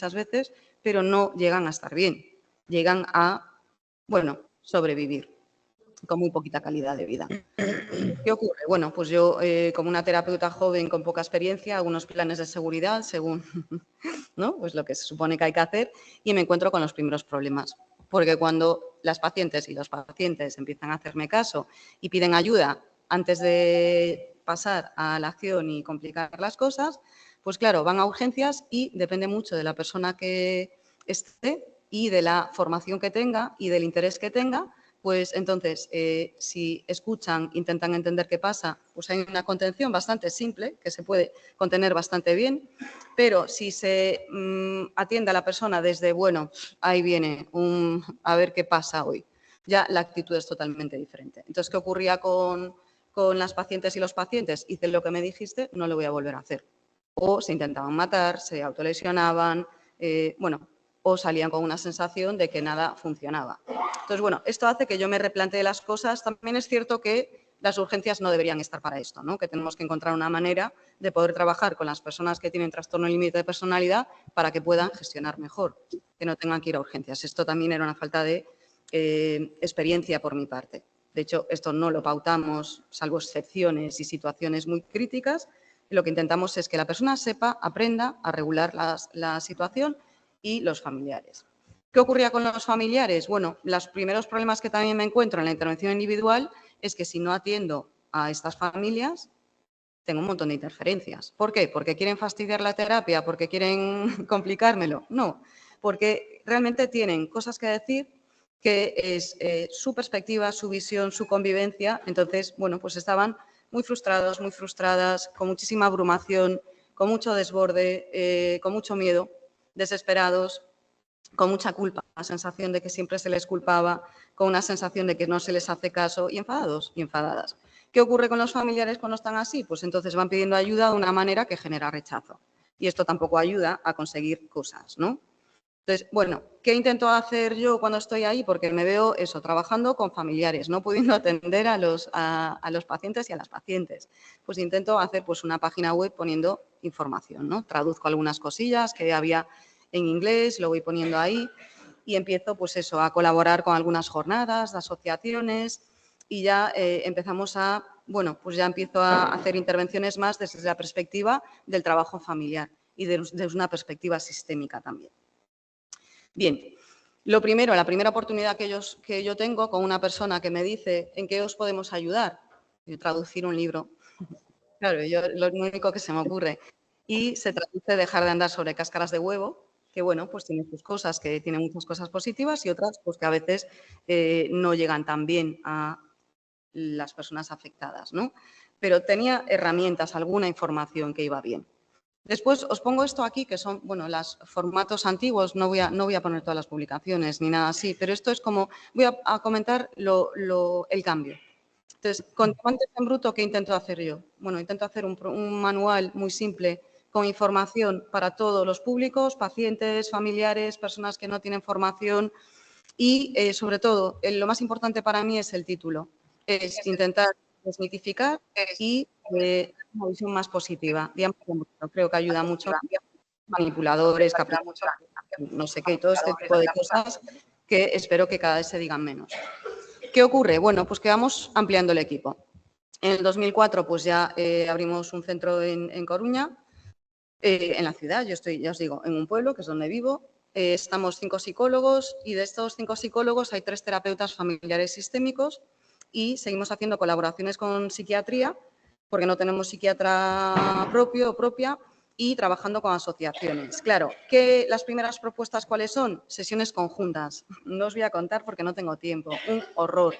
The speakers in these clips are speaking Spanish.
muchas veces, pero no llegan a estar bien. Llegan a, bueno, sobrevivir con muy poquita calidad de vida. ¿Qué ocurre? Bueno, pues yo, como una terapeuta joven con poca experiencia, hago unos planes de seguridad según ¿no? Pues lo que se supone que hay que hacer y me encuentro con los primeros problemas. Porque cuando las pacientes y los pacientes empiezan a hacerme caso y piden ayuda antes de pasar a la acción y complicar las cosas, pues claro, van a urgencias y depende mucho de la persona que esté y de la formación que tenga y del interés que tenga, pues entonces, si escuchan, intentan entender qué pasa, pues hay una contención bastante simple, que se puede contener bastante bien, pero si se atiende a la persona desde, bueno, ahí viene, a ver qué pasa hoy, ya la actitud es totalmente diferente. Entonces, ¿qué ocurría con las pacientes y los pacientes? Hice lo que me dijiste, no lo voy a volver a hacer. O se intentaban matar, se autolesionaban, bueno, o salían con una sensación de que nada funcionaba. Entonces, bueno, esto hace que yo me replantee las cosas. También es cierto que las urgencias no deberían estar para esto, ¿no? Que tenemos que encontrar una manera de poder trabajar con las personas que tienen trastorno límite de personalidad para que puedan gestionar mejor, que no tengan que ir a urgencias. Esto también era una falta de experiencia por mi parte. De hecho, esto no lo pautamos, salvo excepciones y situaciones muy críticas. Lo que intentamos es que la persona sepa, aprenda a regular la situación y los familiares. ¿Qué ocurría con los familiares? Bueno, los primeros problemas que también me encuentro en la intervención individual es que si no atiendo a estas familias, tengo un montón de interferencias. ¿Por qué? ¿Porque quieren fastidiar la terapia? ¿Porque quieren complicármelo? No, porque realmente tienen cosas que decir que es su perspectiva, su visión, su convivencia. Entonces, bueno, pues estaban muy frustrados, muy frustradas, con muchísima abrumación, con mucho desborde, con mucho miedo, desesperados, con mucha culpa, la sensación de que siempre se les culpaba, con una sensación de que no se les hace caso y enfadados y enfadadas. ¿Qué ocurre con los familiares cuando están así? Pues entonces van pidiendo ayuda de una manera que genera rechazo. Y esto tampoco ayuda a conseguir cosas, ¿no? Entonces, bueno, ¿qué intento hacer yo cuando estoy ahí? Porque me veo eso, trabajando con familiares, no pudiendo atender a los pacientes y a las pacientes. Pues intento hacer pues, una página web poniendo información, ¿no? Traduzco algunas cosillas que había en inglés, lo voy poniendo ahí y empiezo pues eso, a colaborar con algunas jornadas de asociaciones y ya empezamos a, bueno, pues ya empiezo a hacer intervenciones más desde la perspectiva del trabajo familiar y desde una perspectiva sistémica también. Bien, lo primero, la primera oportunidad que yo tengo con una persona que me dice ¿en qué os podemos ayudar? Traducir un libro. Claro, yo lo único que se me ocurre. Y se traduce dejar de andar sobre cáscaras de huevo, que bueno, pues tiene sus cosas, que tiene muchas cosas positivas y otras pues que a veces no llegan tan bien a las personas afectadas, ¿no? Pero tenía herramientas, alguna información que iba bien. Después os pongo esto aquí, que son, bueno, los formatos antiguos, no voy a poner todas las publicaciones ni nada así, pero esto es como, voy a comentar el cambio. Entonces, con Diamantes en Bruto, ¿qué intento hacer yo? Bueno, intento hacer un manual muy simple con información para todos los públicos, pacientes, familiares, personas que no tienen formación y, sobre todo, lo más importante para mí es el título, es intentar desmitificar y una visión más positiva. Creo que ayuda mucho manipuladores, no sé qué, y todo este tipo de cosas que espero que cada vez se digan menos. ¿Qué ocurre? Bueno, pues que vamos ampliando el equipo. En el 2004 pues ya abrimos un centro en Coruña, en la ciudad, yo estoy, ya os digo, en un pueblo que es donde vivo. Estamos 5 psicólogos y de estos 5 psicólogos hay 3 terapeutas familiares sistémicos y seguimos haciendo colaboraciones con psiquiatría porque no tenemos psiquiatra propio o propia y trabajando con asociaciones. Claro, las primeras propuestas, ¿cuáles son? Sesiones conjuntas. No os voy a contar porque no tengo tiempo. Un horror.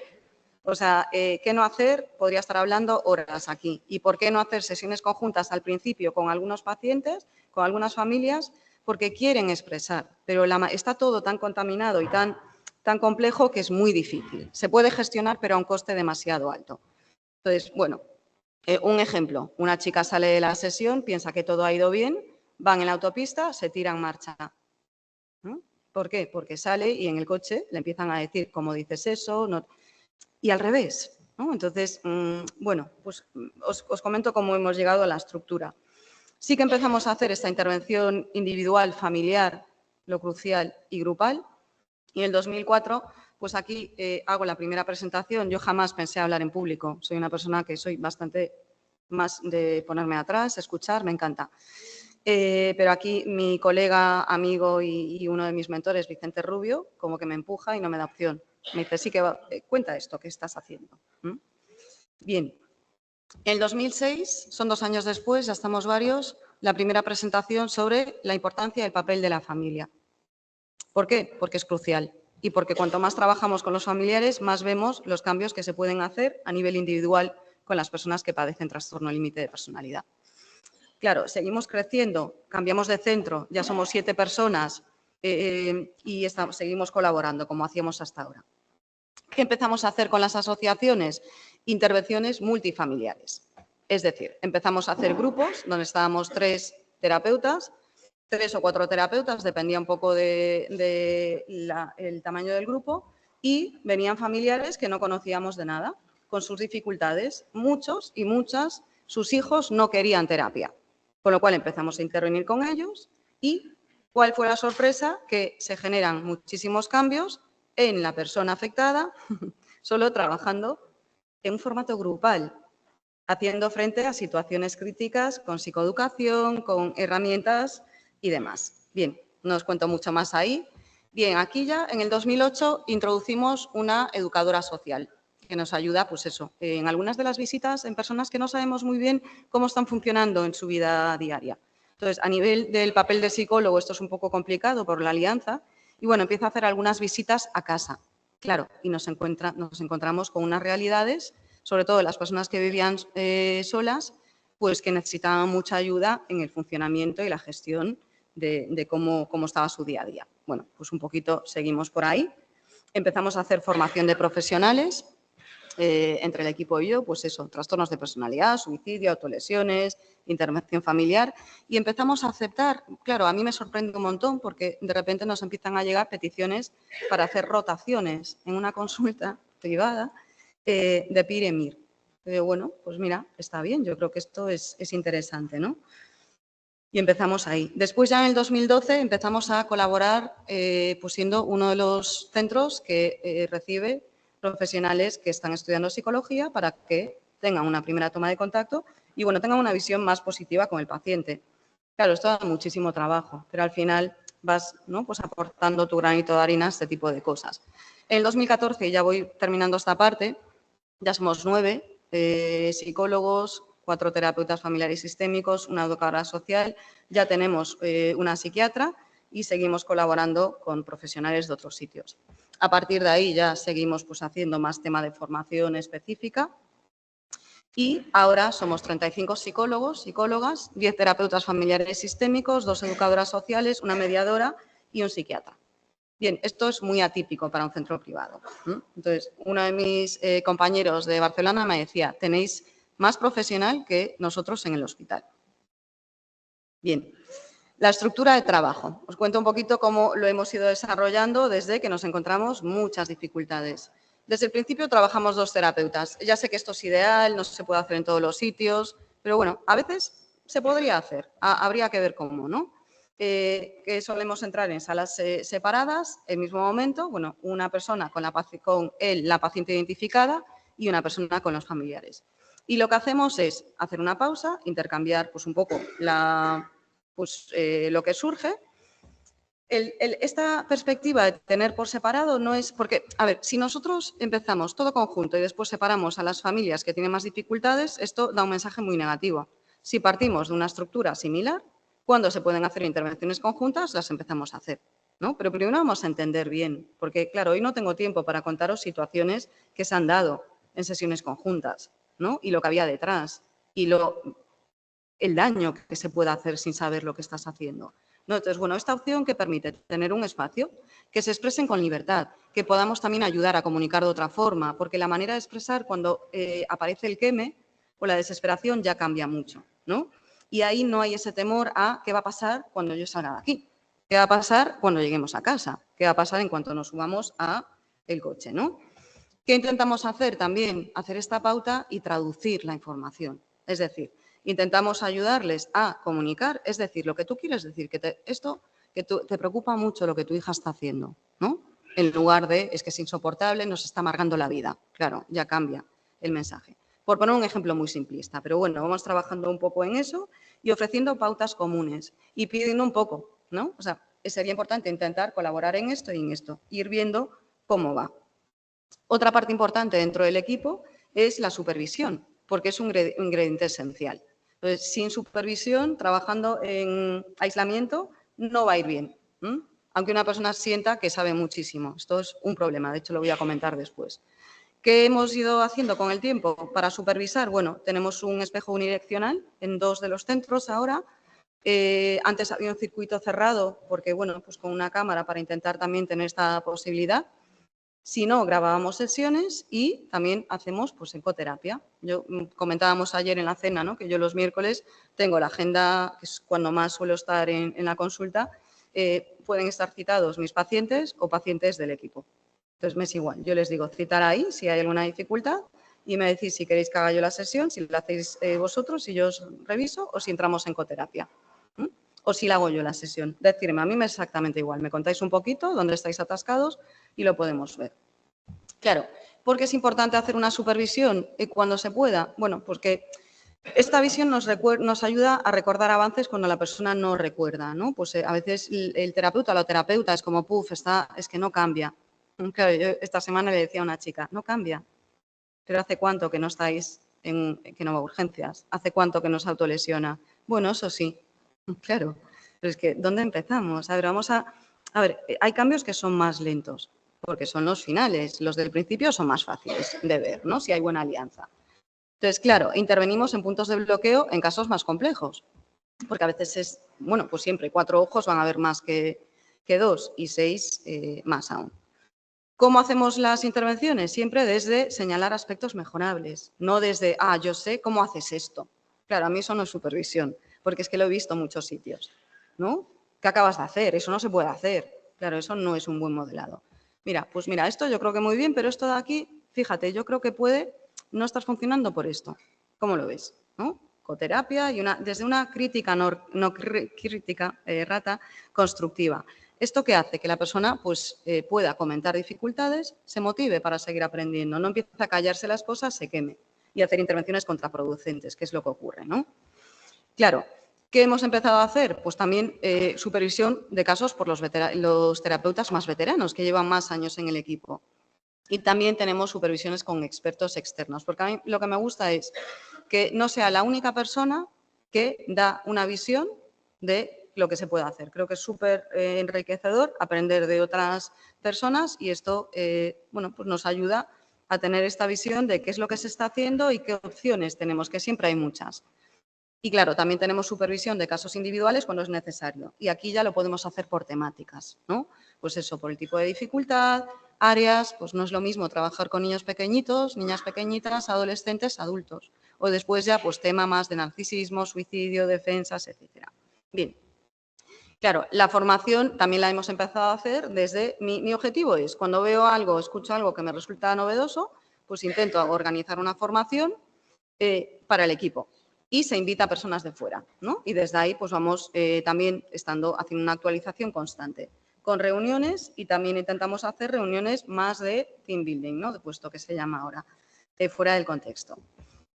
O sea, ¿qué no hacer? Podría estar hablando horas aquí. ¿Y por qué no hacer sesiones conjuntas al principio con algunos pacientes, con algunas familias? Porque quieren expresar, pero está todo tan contaminado y tan complejo que es muy difícil. Se puede gestionar, pero a un coste demasiado alto. Entonces, bueno, un ejemplo. Una chica sale de la sesión, piensa que todo ha ido bien, van en la autopista, se tira en marcha. ¿No? ¿Por qué? Porque sale y en el coche le empiezan a decir, ¿cómo dices eso? No. Y al revés, ¿no? Entonces, bueno, pues os comento cómo hemos llegado a la estructura. Sí que empezamos a hacer esta intervención individual, familiar, lo crucial y grupal. Y en el 2004, pues aquí hago la primera presentación. Yo jamás pensé hablar en público. Soy una persona que soy bastante más de ponerme atrás, escuchar, me encanta. Pero aquí mi colega, amigo y uno de mis mentores, Vicente Rubio, como que me empuja y no me da opción. Me dice, sí que cuenta esto que estás haciendo. Bien. En el 2006, son 2 años después, ya estamos varios, la primera presentación sobre la importancia del papel de la familia. ¿Por qué? Porque es crucial y porque cuanto más trabajamos con los familiares, más vemos los cambios que se pueden hacer a nivel individual con las personas que padecen trastorno límite de personalidad. Claro, seguimos creciendo, cambiamos de centro, ya somos 7 personas y seguimos colaborando como hacíamos hasta ahora. ¿Qué empezamos a hacer con las asociaciones? Intervenciones multifamiliares. Es decir, empezamos a hacer grupos donde estábamos 3 terapeutas, 3 o 4 terapeutas, dependía un poco del tamaño del grupo, y venían familiares que no conocíamos de nada, con sus dificultades. Muchos y muchas, sus hijos no querían terapia, con lo cual empezamos a intervenir con ellos y ¿cuál fue la sorpresa? Que se generan muchísimos cambios en la persona afectada, solo trabajando en un formato grupal, haciendo frente a situaciones críticas con psicoeducación, con herramientas y demás. Bien, no os cuento mucho más ahí. Bien, aquí ya en el 2008 introducimos una educadora social que nos ayuda, pues eso, en algunas de las visitas en personas que no sabemos muy bien cómo están funcionando en su vida diaria. Entonces, a nivel del papel de psicólogo, esto es un poco complicado por la alianza y, bueno, empiezo a hacer algunas visitas a casa. Claro, y nos encontramos con unas realidades, sobre todo las personas que vivían solas, pues que necesitaban mucha ayuda en el funcionamiento y la gestión de cómo estaba su día a día. Bueno, pues un poquito seguimos por ahí. Empezamos a hacer formación de profesionales, entre el equipo y yo, pues eso, trastornos de personalidad, suicidio, autolesiones, intervención familiar, y empezamos a aceptar, claro, a mí me sorprende un montón porque de repente nos empiezan a llegar peticiones para hacer rotaciones en una consulta privada de PIR y MIR. Bueno, pues mira, está bien, yo creo que esto es interesante, ¿no? Y empezamos ahí. Después ya en el 2012 empezamos a colaborar pues siendo uno de los centros que recibe profesionales que están estudiando psicología para que tengan una primera toma de contacto y bueno, tengan una visión más positiva con el paciente. Claro, esto da muchísimo trabajo, pero al final vas, ¿no?, pues aportando tu granito de arena a este tipo de cosas. En el 2014, ya voy terminando esta parte, ya somos 9 psicólogos, 4 terapeutas familiares sistémicos, una educadora social, ya tenemos una psiquiatra y seguimos colaborando con profesionales de otros sitios. A partir de ahí ya seguimos pues, haciendo más tema de formación específica y ahora somos 35 psicólogos, psicólogas, 10 terapeutas familiares sistémicos, 2 educadoras sociales, una mediadora y un psiquiatra. Bien, esto es muy atípico para un centro privado. Entonces, uno de mis compañeros de Barcelona me decía, tenéis más profesional que nosotros en el hospital. Bien, la estructura de trabajo. Os cuento un poquito cómo lo hemos ido desarrollando desde que nos encontramos muchas dificultades. Desde el principio trabajamos 2 terapeutas. Ya sé que esto es ideal, no se puede hacer en todos los sitios, pero bueno, a veces se podría hacer, habría que ver cómo, ¿no? Que solemos entrar en salas separadas, el mismo momento, bueno, una persona con la paciente identificada y una persona con los familiares. Y lo que hacemos es hacer una pausa, intercambiar pues, un poco lo que surge. Esta perspectiva de tener por separado no es porque, a ver, si nosotros empezamos todo conjunto y después separamos a las familias que tienen más dificultades, esto da un mensaje muy negativo. Si partimos de una estructura similar, cuando se pueden hacer intervenciones conjuntas, las empezamos a hacer, ¿no? Pero primero vamos a entender bien, porque, claro, hoy no tengo tiempo para contaros situaciones que se han dado en sesiones conjuntas, ¿no? Y lo que había detrás, y el daño que se puede hacer sin saber lo que estás haciendo. ¿No? Entonces, bueno, esta opción que permite tener un espacio, que se expresen con libertad, que podamos también ayudar a comunicar de otra forma, porque la manera de expresar cuando aparece el queme o la desesperación ya cambia mucho, ¿no? Y ahí no hay ese temor a qué va a pasar cuando yo salga de aquí, qué va a pasar cuando lleguemos a casa, qué va a pasar en cuanto nos subamos a el coche, ¿no? ¿Qué intentamos hacer también? Hacer esta pauta y traducir la información. Es decir, Intentamos ayudarles a comunicar, es decir, lo que tú quieres decir, que te preocupa mucho lo que tu hija está haciendo, ¿no? En lugar de, es que es insoportable, nos está amargando la vida. Claro, ya cambia el mensaje. Por poner un ejemplo muy simplista, pero bueno, vamos trabajando un poco en eso y ofreciendo pautas comunes y pidiendo un poco, ¿no? O sea, sería importante intentar colaborar en esto y en esto, ir viendo cómo va. Otra parte importante dentro del equipo es la supervisión, porque es un ingrediente esencial. Entonces, sin supervisión, trabajando en aislamiento, no va a ir bien. Aunque una persona sienta que sabe muchísimo. Esto es un problema, de hecho lo voy a comentar después. ¿Qué hemos ido haciendo con el tiempo para supervisar? Bueno, tenemos un espejo unidireccional en 2 de los centros ahora. Antes había un circuito cerrado porque, bueno, pues con una cámara para intentar también tener esta posibilidad. Si no, grabábamos sesiones y también hacemos pues ecoterapia. Comentábamos ayer en la cena, ¿no?, que yo los miércoles tengo la agenda, que es cuando más suelo estar en la consulta, pueden estar citados mis pacientes o pacientes del equipo. Entonces, me es igual. Yo les digo, citar ahí si hay alguna dificultad y me decís si queréis que haga yo la sesión, si la hacéis vosotros, si yo os reviso o si entramos en coterapia. O si la hago yo la sesión. Decirme, a mí me es exactamente igual. Me contáis un poquito dónde estáis atascados y lo podemos ver. Claro, ¿por qué es importante hacer una supervisión cuando se pueda? Bueno, porque esta visión nos ayuda a recordar avances cuando la persona no recuerda, ¿no? Pues a veces el terapeuta o la terapeuta es como, es que no cambia. Claro, yo esta semana le decía a una chica, no cambia, pero ¿hace cuánto que no estáis que no va a urgencias? ¿Hace cuánto que no se autolesiona? Bueno, eso sí, claro, pero es que ¿dónde empezamos? A ver, hay cambios que son más lentos, porque son los finales. Los del principio son más fáciles de ver, ¿no?, si hay buena alianza. Entonces, claro, intervenimos en puntos de bloqueo en casos más complejos, porque a veces bueno, pues siempre 4 ojos van a ver más que 2 y 6 más aún. ¿Cómo hacemos las intervenciones? Siempre desde señalar aspectos mejorables, no desde, yo sé cómo haces esto. Claro, a mí eso no es supervisión, porque es que lo he visto en muchos sitios, ¿no? ¿Qué acabas de hacer? Eso no se puede hacer. Claro, eso no es un buen modelado. Mira, pues mira, esto yo creo que muy bien, pero esto de aquí, fíjate, yo creo que puede no estar funcionando por esto. ¿Cómo lo ves? ¿No? Coterapia y desde una crítica crítica rata constructiva. ¿Esto qué hace? Que la persona pues, pueda comentar dificultades, se motive para seguir aprendiendo, no empiece a callarse las cosas, se queme y hacer intervenciones contraproducentes, que es lo que ocurre, ¿no? Claro, ¿qué hemos empezado a hacer? Pues también supervisión de casos por los terapeutas más veteranos, que llevan más años en el equipo. Y también tenemos supervisiones con expertos externos, porque a mí lo que me gusta es que no sea la única persona que da una visión de lo que se puede hacer. Creo que es súper enriquecedor aprender de otras personas y esto bueno, pues nos ayuda a tener esta visión de qué es lo que se está haciendo y qué opciones tenemos, que siempre hay muchas. Y claro, también tenemos supervisión de casos individuales cuando es necesario. Y aquí ya lo podemos hacer por temáticas, ¿no? Pues eso, por el tipo de dificultad, áreas, pues no es lo mismo trabajar con niños pequeñitos, niñas pequeñitas, adolescentes, adultos. O después ya, pues tema más de narcisismo, suicidio, defensas, etcétera. Bien. Claro, la formación también la hemos empezado a hacer desde... Mi objetivo es, cuando veo algo, escucho algo que me resulta novedoso, pues intento organizar una formación para el equipo. Y se invita a personas de fuera, ¿no? Y desde ahí pues vamos también haciendo una actualización constante, con reuniones y también intentamos hacer reuniones más de team building, ¿no?, de puesto que se llama ahora, fuera del contexto.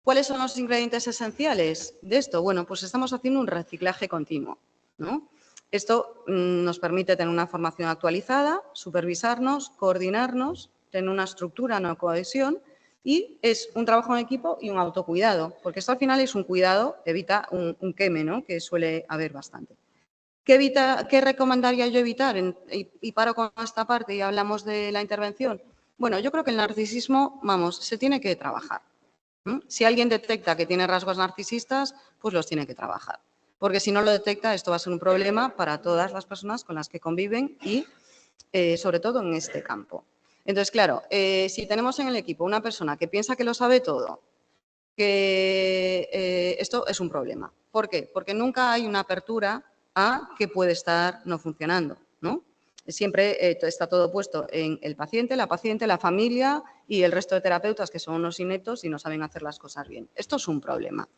¿Cuáles son los ingredientes esenciales de esto? Bueno, pues estamos haciendo un reciclaje continuo, ¿no? Esto nos permite tener una formación actualizada, supervisarnos, coordinarnos, tener una estructura, una cohesión. Y es un trabajo en equipo y un autocuidado, porque esto al final es un cuidado, evita un queme, ¿no?, que suele haber bastante. ¿Qué recomendaría yo evitar? Y paro con esta parte y hablamos de la intervención. Bueno, yo creo que el narcisismo, vamos, se tiene que trabajar. Si alguien detecta que tiene rasgos narcisistas, pues los tiene que trabajar. Porque si no lo detecta, esto va a ser un problema para todas las personas con las que conviven y, sobre todo, en este campo. Entonces, claro, si tenemos en el equipo una persona que piensa que lo sabe todo, que esto es un problema. ¿Por qué? Porque nunca hay una apertura a que puede estar no funcionando, ¿no? Siempre está todo puesto en el paciente, la familia y el resto de terapeutas que son unos ineptos y no saben hacer las cosas bien. Esto es un problema.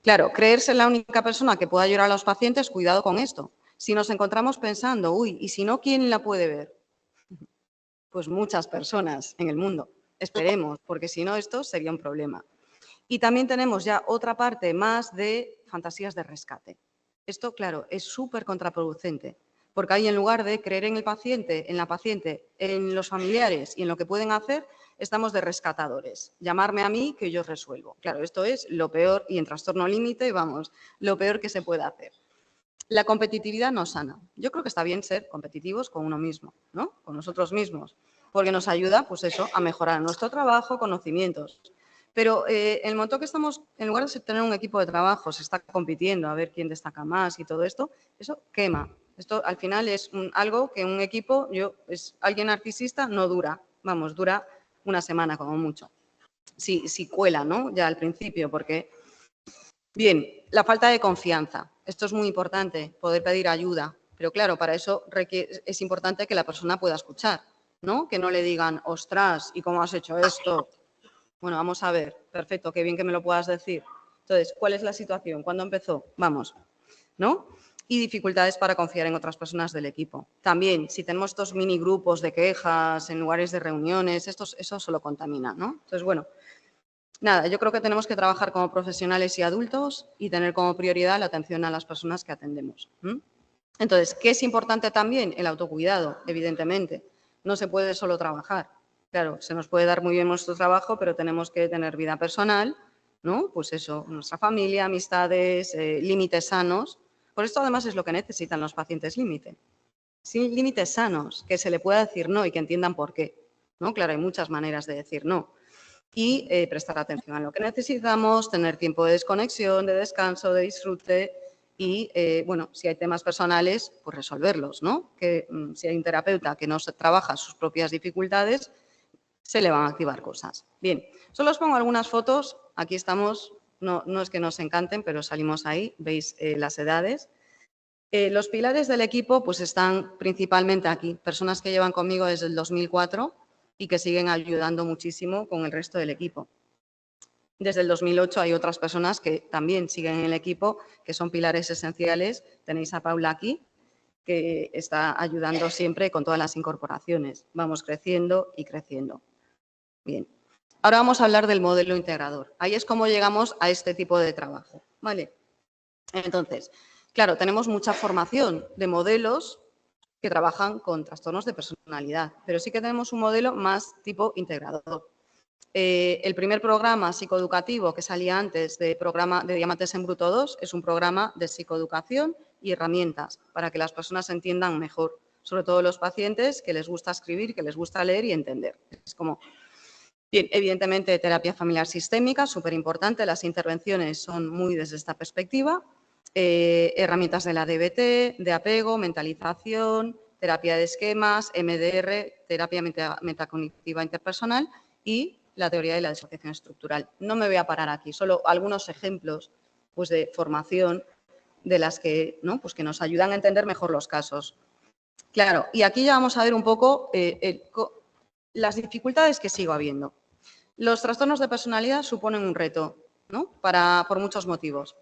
Claro, creerse la única persona que pueda ayudar a los pacientes, cuidado con esto. Si nos encontramos pensando, uy, ¿y si no, quién la puede ver? Pues muchas personas en el mundo. Esperemos, porque si no, esto sería un problema. Y también tenemos ya otra parte más de fantasías de rescate. Esto, claro, es súper contraproducente, porque ahí en lugar de creer en el paciente, en la paciente, en los familiares y en lo que pueden hacer, estamos de rescatadores. Llamarme a mí que yo resuelvo. Claro, esto es lo peor y en trastorno límite, vamos, lo peor que se puede hacer. La competitividad no sana. Yo creo que está bien ser competitivos con uno mismo, ¿no? Con nosotros mismos, porque nos ayuda, pues eso, a mejorar nuestro trabajo, conocimientos. Pero el momento que estamos, en lugar de tener un equipo de trabajo, se está compitiendo a ver quién destaca más y todo esto, eso quema. Esto al final es algo que un equipo, alguien narcisista no dura, vamos, dura una semana como mucho. Si cuela, ¿no? Ya al principio, porque... Bien, la falta de confianza. Esto es muy importante, poder pedir ayuda. Pero claro, para eso es importante que la persona pueda escuchar, ¿no? Que no le digan, ostras, ¿y cómo has hecho esto? Bueno, vamos a ver, perfecto, qué bien que me lo puedas decir. Entonces, ¿cuál es la situación? ¿Cuándo empezó? Vamos, ¿no? Y dificultades para confiar en otras personas del equipo. También, si tenemos estos mini grupos de quejas en lugares de reuniones, eso solo contamina, ¿no? Entonces, bueno, nada, yo creo que tenemos que trabajar como profesionales y adultos y tener como prioridad la atención a las personas que atendemos. Entonces, ¿qué es importante también? El autocuidado, evidentemente. No se puede solo trabajar. Claro, se nos puede dar muy bien nuestro trabajo, pero tenemos que tener vida personal, ¿no? Pues eso, nuestra familia, amistades, límites sanos. Por esto, además, es lo que necesitan los pacientes límite. Sin límites sanos, que se le pueda decir no y que entiendan por qué, ¿no? Claro, hay muchas maneras de decir no. Y prestar atención a lo que necesitamos, tener tiempo de desconexión, de descanso, de disfrute y, bueno, si hay temas personales, pues resolverlos, ¿no? Que si hay un terapeuta que no trabaja sus propias dificultades, se le van a activar cosas. Bien, solo os pongo algunas fotos. Aquí estamos, no es que nos encanten, pero salimos ahí, veis las edades. Los pilares del equipo pues están principalmente aquí, personas que llevan conmigo desde el 2004 y que siguen ayudando muchísimo con el resto del equipo. Desde el 2008 hay otras personas que también siguen en el equipo, que son pilares esenciales. Tenéis a Paula aquí, que está ayudando siempre con todas las incorporaciones. Vamos creciendo y creciendo. Bien. Ahora vamos a hablar del modelo integrador. Ahí es como llegamos a este tipo de trabajo. ¿Vale? Entonces, claro, tenemos mucha formación de modelos que trabajan con trastornos de personalidad, pero sí que tenemos un modelo más tipo integrador. El primer programa psicoeducativo que salía antes de programa de Diamantes en Bruto 2 es un programa de psicoeducación y herramientas para que las personas entiendan mejor, sobre todo los pacientes que les gusta escribir, que les gusta leer y entender. Es como, bien, evidentemente terapia familiar sistémica, súper importante, las intervenciones son muy desde esta perspectiva, herramientas de la DBT, de apego, mentalización, terapia de esquemas, MDR, terapia metacognitiva interpersonal y la teoría de la disociación estructural. No me voy a parar aquí, solo algunos ejemplos pues, de formación de las que, ¿no? Pues que nos ayudan a entender mejor los casos. Claro, y aquí ya vamos a ver un poco las dificultades que sigo habiendo. Los trastornos de personalidad suponen un reto, ¿no? Por muchos motivos.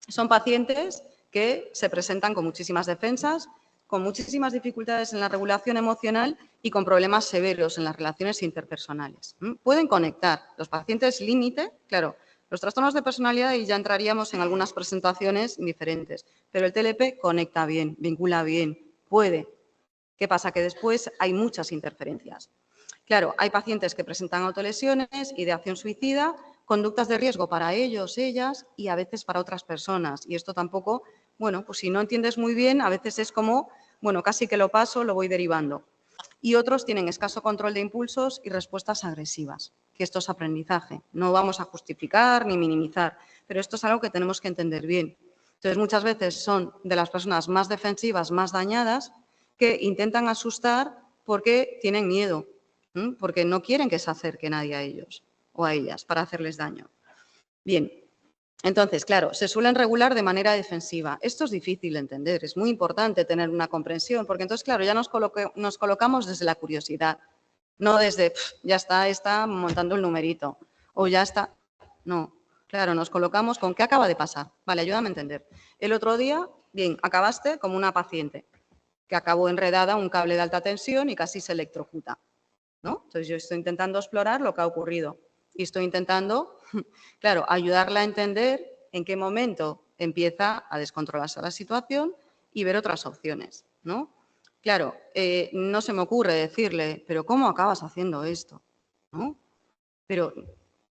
Son pacientes que se presentan con muchísimas defensas, con muchísimas dificultades en la regulación emocional y con problemas severos en las relaciones interpersonales. Pueden conectar. Los pacientes límite, claro, los trastornos de personalidad y ya entraríamos en algunas presentaciones diferentes, pero el TLP conecta bien, vincula bien, puede. ¿Qué pasa? Que después hay muchas interferencias. Claro, hay pacientes que presentan autolesiones, ideación suicida, conductas de riesgo para ellos, ellas y a veces para otras personas. Y esto tampoco, bueno, pues si no entiendes muy bien, a veces es como, bueno, casi que lo paso, lo voy derivando. Y otros tienen escaso control de impulsos y respuestas agresivas, que esto es aprendizaje. No vamos a justificar ni minimizar, pero esto es algo que tenemos que entender bien. Entonces, muchas veces son de las personas más defensivas, más dañadas, que intentan asustar porque tienen miedo, porque no quieren que se acerque nadie a ellos o a ellas para hacerles daño. Bien, entonces, claro, se suelen regular de manera defensiva. Esto es difícil de entender, es muy importante tener una comprensión, porque entonces, claro, ya nos colocamos desde la curiosidad, no desde, ya está montando el numerito, o ya está. No, Claro, nos colocamos con ¿qué acaba de pasar? Vale, ayúdame a entender. El otro día, bien, acabaste como una paciente que acabó enredada a un cable de alta tensión y casi se electrocuta, ¿no? Entonces yo estoy intentando explorar lo que ha ocurrido y estoy intentando, claro, ayudarla a entender en qué momento empieza a descontrolarse la situación y ver otras opciones, ¿no? Claro, no se me ocurre decirle, pero ¿cómo acabas haciendo esto? ¿No? Pero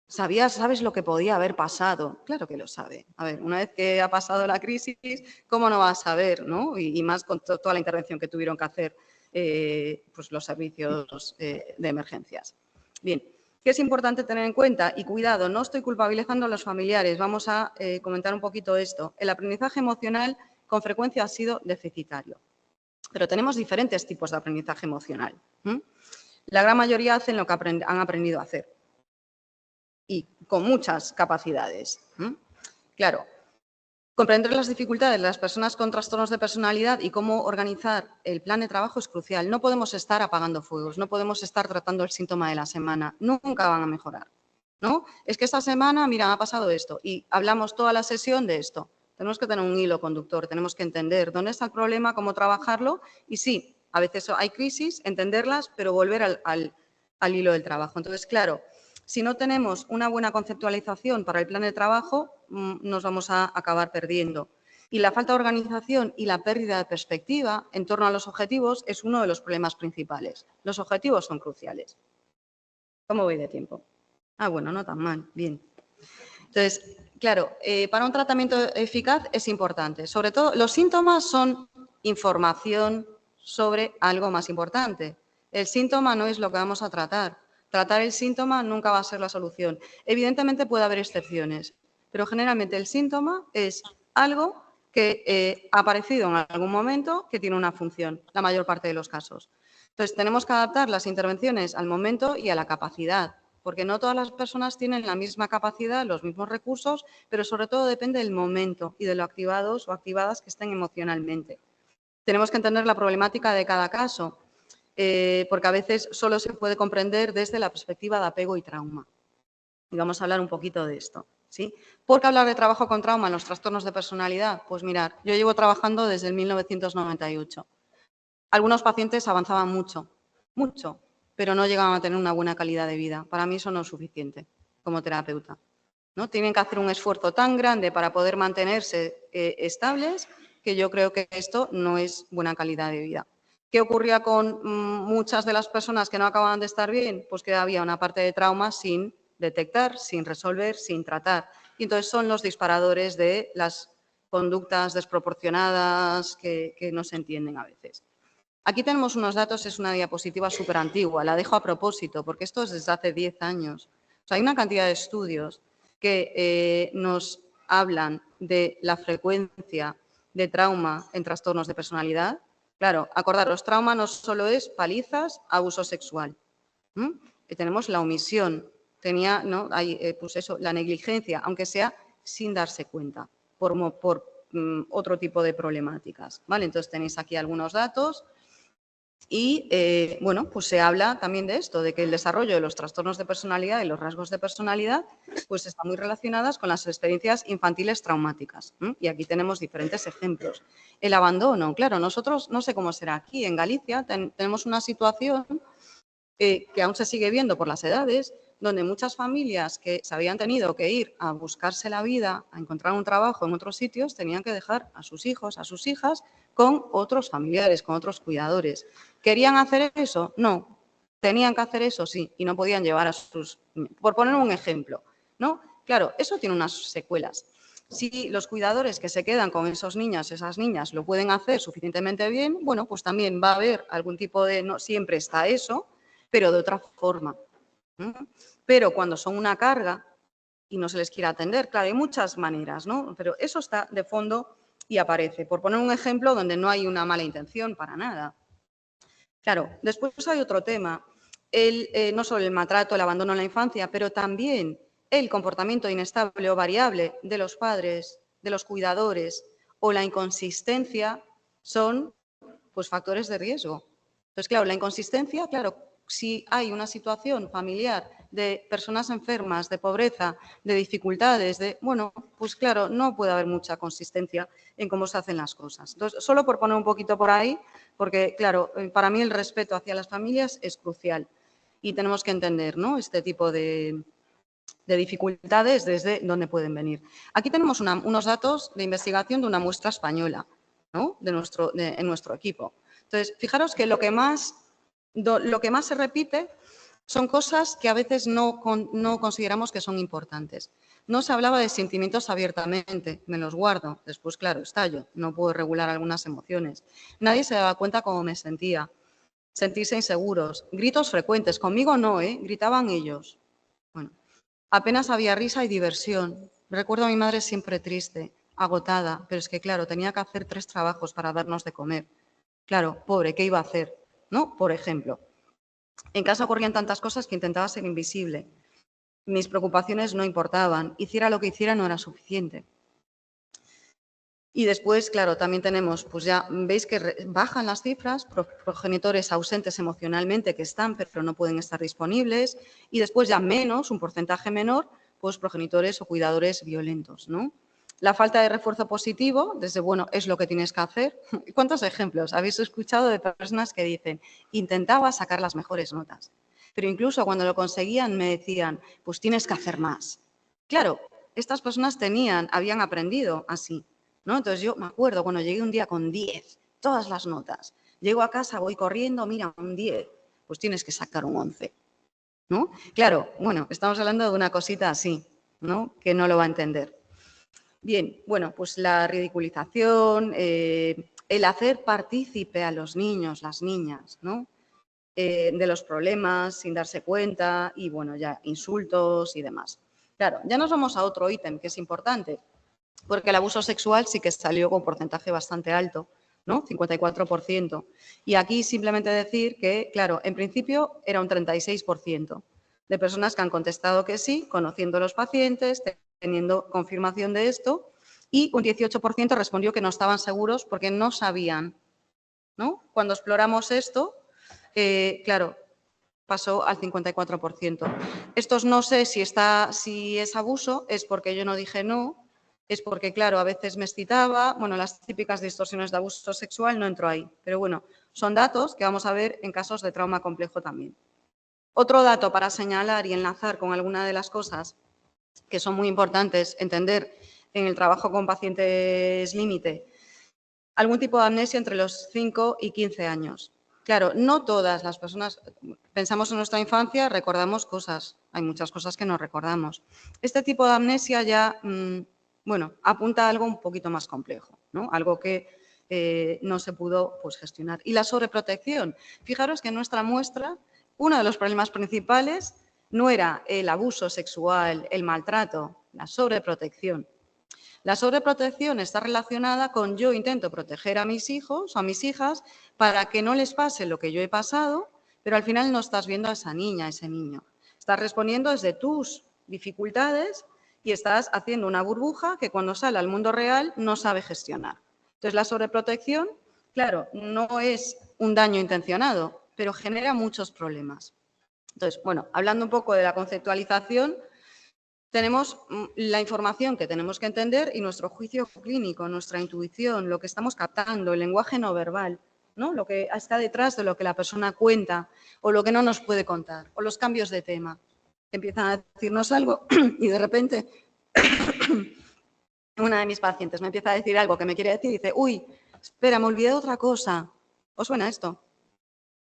¿sabes lo que podía haber pasado? Claro que lo sabe. A ver, una vez que ha pasado la crisis, ¿cómo no va a saber, no? Y más con toda la intervención que tuvieron que hacer pues los servicios de emergencias. Bien, ¿qué es importante tener en cuenta? Y cuidado, no estoy culpabilizando a los familiares. Vamos a comentar un poquito esto. El aprendizaje emocional con frecuencia ha sido deficitario. Pero tenemos diferentes tipos de aprendizaje emocional. La gran mayoría hacen lo que han aprendido a hacer y con muchas capacidades. Claro, comprender las dificultades de las personas con trastornos de personalidad y cómo organizar el plan de trabajo es crucial. No podemos estar apagando fuegos, no podemos estar tratando el síntoma de la semana. Nunca van a mejorar, ¿no? Es que esta semana, mira, ha pasado esto y hablamos toda la sesión de esto. Tenemos que tener un hilo conductor, tenemos que entender dónde está el problema, cómo trabajarlo y sí, a veces hay crisis, entenderlas, pero volver al hilo del trabajo. Entonces, claro, si no tenemos una buena conceptualización para el plan de trabajo, nos vamos a acabar perdiendo. Y la falta de organización y la pérdida de perspectiva en torno a los objetivos es uno de los problemas principales. Los objetivos son cruciales. ¿Cómo voy de tiempo? Ah, bueno, no tan mal. Bien. Entonces, claro, para un tratamiento eficaz es importante. Sobre todo, los síntomas son información sobre algo más importante. El síntoma no es lo que vamos a tratar. Tratar el síntoma nunca va a ser la solución. Evidentemente puede haber excepciones, pero generalmente el síntoma es algo que ha aparecido en algún momento que tiene una función, la mayor parte de los casos. Entonces, tenemos que adaptar las intervenciones al momento y a la capacidad, porque no todas las personas tienen la misma capacidad, los mismos recursos, pero sobre todo depende del momento y de lo activados o activadas que estén emocionalmente. Tenemos que entender la problemática de cada caso, porque a veces solo se puede comprender desde la perspectiva de apego y trauma. Y vamos a hablar un poquito de esto, ¿sí? ¿Por qué hablar de trabajo con trauma en los trastornos de personalidad? Pues mirar, yo llevo trabajando desde el 1998. Algunos pacientes avanzaban mucho, pero no llegaban a tener una buena calidad de vida. Para mí eso no es suficiente como terapeuta, ¿no? Tienen que hacer un esfuerzo tan grande para poder mantenerse estables que yo creo que esto no es buena calidad de vida. ¿Qué ocurría con muchas de las personas que no acababan de estar bien? Pues que había una parte de trauma sin detectar, sin resolver, sin tratar. Y entonces son los disparadores de las conductas desproporcionadas que no se entienden a veces. Aquí tenemos unos datos, es una diapositiva súper antigua, la dejo a propósito, porque esto es desde hace 10 años. O sea, hay una cantidad de estudios que nos hablan de la frecuencia de trauma en trastornos de personalidad. Claro, acordaros, trauma no solo es palizas, abuso sexual. Tenemos la omisión, ¿no? Hay, pues eso, la negligencia, aunque sea sin darse cuenta, por otro tipo de problemáticas. ¿Vale? Entonces tenéis aquí algunos datos. Y, bueno, pues se habla también de esto, de que el desarrollo de los trastornos de personalidad y los rasgos de personalidad pues están muy relacionadas con las experiencias infantiles traumáticas. Y aquí tenemos diferentes ejemplos. El abandono, claro, nosotros, no sé cómo será aquí, en Galicia tenemos una situación que aún se sigue viendo por las edades, donde muchas familias que se habían tenido que ir a buscarse la vida, a encontrar un trabajo en otros sitios, tenían que dejar a sus hijos, a sus hijas, con otros familiares, con otros cuidadores. ¿Querían hacer eso? No. ¿Tenían que hacer eso? Sí. Y no podían llevar a sus... Por poner un ejemplo, ¿no? Claro, eso tiene unas secuelas. Si los cuidadores que se quedan con esos niños, esas niñas, lo pueden hacer suficientemente bien, bueno, pues también va a haber algún tipo de... No siempre está eso, pero de otra forma. Pero cuando son una carga y no se les quiere atender, claro, hay muchas maneras, ¿no? Pero eso está de fondo y aparece. Por poner un ejemplo donde no hay una mala intención para nada. Claro, después hay otro tema, no solo el maltrato, el abandono en la infancia, pero también el comportamiento inestable o variable de los padres, de los cuidadores o la inconsistencia son pues, factores de riesgo. Entonces, claro, la inconsistencia, claro, si hay una situación familiar de personas enfermas, de pobreza, de dificultades, bueno, pues claro, no puede haber mucha consistencia en cómo se hacen las cosas. Entonces, solo por poner un poquito por ahí, porque claro, para mí el respeto hacia las familias es crucial y tenemos que entender, ¿no?, este tipo de dificultades desde dónde pueden venir. Aquí tenemos unos datos de investigación de una muestra española, ¿no?, en nuestro equipo. Entonces, fijaros que lo que más se repite son cosas que a veces no consideramos que son importantes. No se hablaba de sentimientos abiertamente, me los guardo, después, claro, estallo, no puedo regular algunas emociones. Nadie se daba cuenta cómo me sentía, sentirse inseguros, gritos frecuentes, conmigo no, gritaban ellos. Bueno, apenas había risa y diversión. Recuerdo a mi madre siempre triste, agotada, pero es que, claro, tenía que hacer 3 trabajos para darnos de comer. Claro, pobre, ¿qué iba a hacer?, ¿no?, por ejemplo. En casa ocurrían tantas cosas que intentaba ser invisible. Mis preocupaciones no importaban. Hiciera lo que hiciera, no era suficiente. Y después, claro, también tenemos, pues ya veis que bajan las cifras, progenitores ausentes emocionalmente que están, pero no pueden estar disponibles. Y después ya menos, un porcentaje menor, pues progenitores o cuidadores violentos, ¿no? La falta de refuerzo positivo, desde, bueno, es lo que tienes que hacer. ¿Cuántos ejemplos habéis escuchado de personas que dicen, intentaba sacar las mejores notas, pero incluso cuando lo conseguían me decían, pues tienes que hacer más? Claro, estas personas habían aprendido así, ¿no? Entonces yo me acuerdo cuando llegué un día con 10, todas las notas. Llego a casa, voy corriendo, mira, un 10, pues tienes que sacar un 11, ¿no? Claro, bueno, estamos hablando de una cosita así, ¿no?, que no lo va a entender. Bien, bueno, pues la ridiculización, el hacer partícipe a los niños, las niñas, ¿no?, de los problemas sin darse cuenta y, bueno, ya insultos y demás. Claro, ya nos vamos a otro ítem que es importante, porque el abuso sexual sí que salió con un porcentaje bastante alto, ¿no?, 54%. Y aquí simplemente decir que, claro, en principio era un 36% de personas que han contestado que sí, conociendo a los pacientes, teniendo confirmación de esto, y un 18% respondió que no estaban seguros porque no sabían, ¿no? Cuando exploramos esto, claro, pasó al 54%. Estos no sé si es abuso, es porque yo no dije no, es porque, claro, a veces me excitaba, bueno, las típicas distorsiones de abuso sexual no entro ahí, pero bueno, son datos que vamos a ver en casos de trauma complejo también. Otro dato para señalar y enlazar con alguna de las cosas que son muy importantes entender en el trabajo con pacientes límite, algún tipo de amnesia entre los 5 y 15 años. Claro, no todas las personas, pensamos en nuestra infancia, recordamos cosas, hay muchas cosas que no recordamos. Este tipo de amnesia ya, bueno, apunta a algo un poquito más complejo, ¿no?, algo que no se pudo, pues, gestionar. Y la sobreprotección. Fijaros que en nuestra muestra uno de los problemas principales no era el abuso sexual, el maltrato, la sobreprotección. La sobreprotección está relacionada con yo intento proteger a mis hijos o a mis hijas para que no les pase lo que yo he pasado, pero al final no estás viendo a esa niña, a ese niño. Estás respondiendo desde tus dificultades y estás haciendo una burbuja que cuando sale al mundo real no sabe gestionar. Entonces, la sobreprotección, claro, no es un daño intencionado, pero genera muchos problemas. Entonces, bueno, hablando un poco de la conceptualización, tenemos la información que tenemos que entender y nuestro juicio clínico, nuestra intuición, lo que estamos captando, el lenguaje no verbal, ¿no?, lo que está detrás de lo que la persona cuenta o lo que no nos puede contar, o los cambios de tema. Empiezan a decirnos algo y de repente una de mis pacientes me empieza a decir algo que me quiere decir y dice, uy, espera, me olvidé de otra cosa. ¿Os suena esto?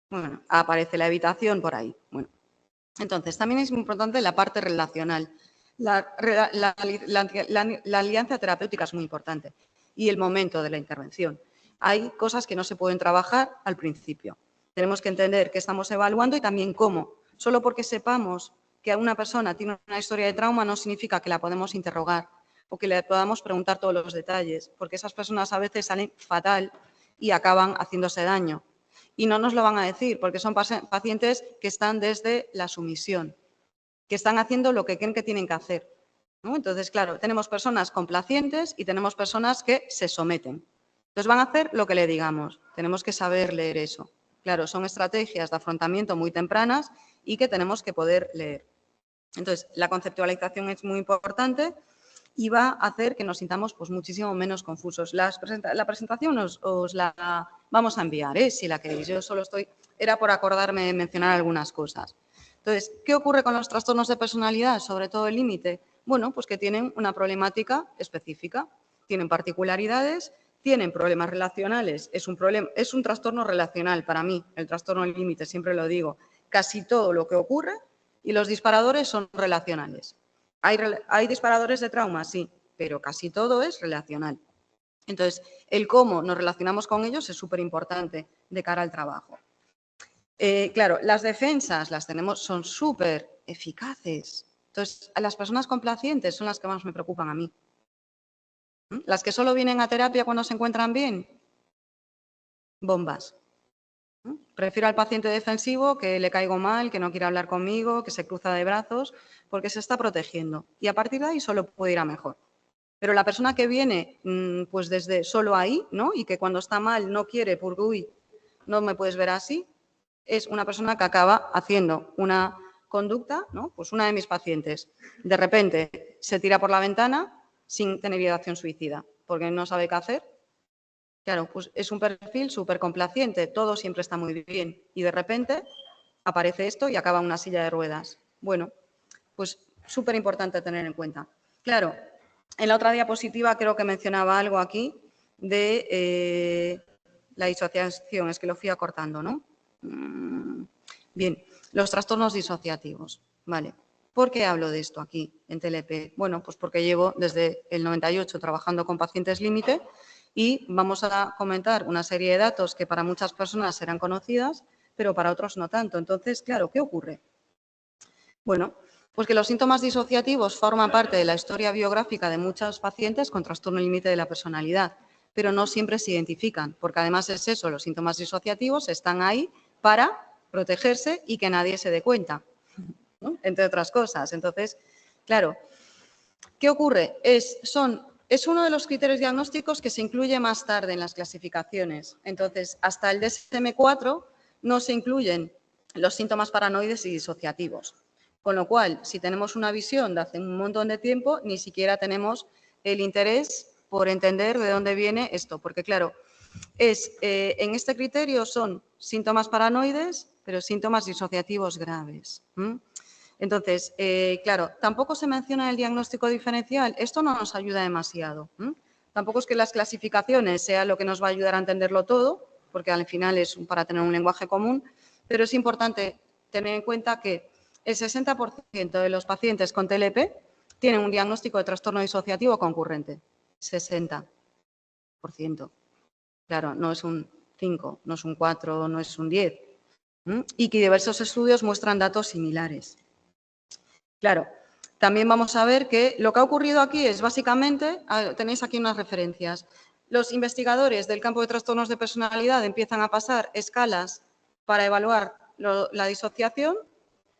Bueno, aparece la evitación por ahí. Bueno, entonces, también es muy importante la parte relacional. La alianza terapéutica es muy importante y el momento de la intervención. Hay cosas que no se pueden trabajar al principio. Tenemos que entender qué estamos evaluando y también cómo. Solo porque sepamos que una persona tiene una historia de trauma no significa que la podemos interrogar o que le podamos preguntar todos los detalles, porque esas personas a veces salen fatal y acaban haciéndose daño. Y no nos lo van a decir porque son pacientes que están desde la sumisión, que están haciendo lo que creen que tienen que hacer, ¿no? Entonces, claro, tenemos personas complacientes y tenemos personas que se someten. Entonces, van a hacer lo que le digamos. Tenemos que saber leer eso. Claro, son estrategias de afrontamiento muy tempranas y que tenemos que poder leer. Entonces, la conceptualización es muy importante y va a hacer que nos sintamos pues, muchísimo menos confusos. La presentación os la vamos a enviar, si la queréis. Yo solo era por acordarme de mencionar algunas cosas. Entonces, ¿qué ocurre con los trastornos de personalidad, sobre todo el límite? Bueno, pues que tienen una problemática específica, tienen particularidades, tienen problemas relacionales. Es un trastorno relacional para mí, el trastorno del límite, siempre lo digo. Casi todo lo que ocurre y los disparadores son relacionales. ¿Hay disparadores de trauma? Sí, pero casi todo es relacional. Entonces, el cómo nos relacionamos con ellos es súper importante de cara al trabajo. Claro, las defensas son súper eficaces. Entonces, las personas complacientes son las que más me preocupan a mí. Las que solo vienen a terapia cuando se encuentran bien, bombas. Prefiero al paciente defensivo que le caigo mal, que no quiere hablar conmigo, que se cruza de brazos, porque se está protegiendo. Y a partir de ahí solo puede ir a mejor. Pero la persona que viene pues desde solo ahí, ¿no? Y que cuando está mal no quiere porque, uy, no me puedes ver así, es una persona que acaba haciendo una conducta, ¿no? Pues una de mis pacientes, de repente se tira por la ventana sin tener ideación suicida, porque no sabe qué hacer. Claro, pues es un perfil súper complaciente, todo siempre está muy bien y de repente aparece esto y acaba en una silla de ruedas. Bueno, pues súper importante tener en cuenta. Claro, en la otra diapositiva creo que mencionaba algo aquí de la disociación, es que lo fui acortando, ¿no? Bien, los trastornos disociativos, ¿vale? ¿Por qué hablo de esto aquí en TLP? Bueno, pues porque llevo desde el 98 trabajando con pacientes límite y vamos a comentar una serie de datos que para muchas personas serán conocidas, pero para otros no tanto. Entonces, claro, ¿qué ocurre? Bueno, pues que los síntomas disociativos forman parte de la historia biográfica de muchos pacientes con trastorno límite de la personalidad, pero no siempre se identifican, porque además es eso, los síntomas disociativos están ahí para protegerse y que nadie se dé cuenta, ¿no? Entre otras cosas. Entonces, claro, ¿qué ocurre? Es uno de los criterios diagnósticos que se incluye más tarde en las clasificaciones. Entonces, hasta el DSM-4 no se incluyen los síntomas paranoides y disociativos. Con lo cual, si tenemos una visión de hace un montón de tiempo, ni siquiera tenemos el interés por entender de dónde viene esto. Porque, claro, en este criterio son síntomas paranoides, pero síntomas disociativos graves. Entonces, claro, tampoco se menciona el diagnóstico diferencial. Esto no nos ayuda demasiado. Tampoco es que las clasificaciones sea lo que nos va a ayudar a entenderlo todo, porque al final es para tener un lenguaje común, pero es importante tener en cuenta que el 60% de los pacientes con TLP tienen un diagnóstico de trastorno disociativo concurrente. 60%. Claro, no es un 5, no es un 4, no es un 10. Y que diversos estudios muestran datos similares. Claro, también vamos a ver que lo que ha ocurrido aquí es básicamente, tenéis aquí unas referencias, los investigadores del campo de trastornos de personalidad empiezan a pasar escalas para evaluar la disociación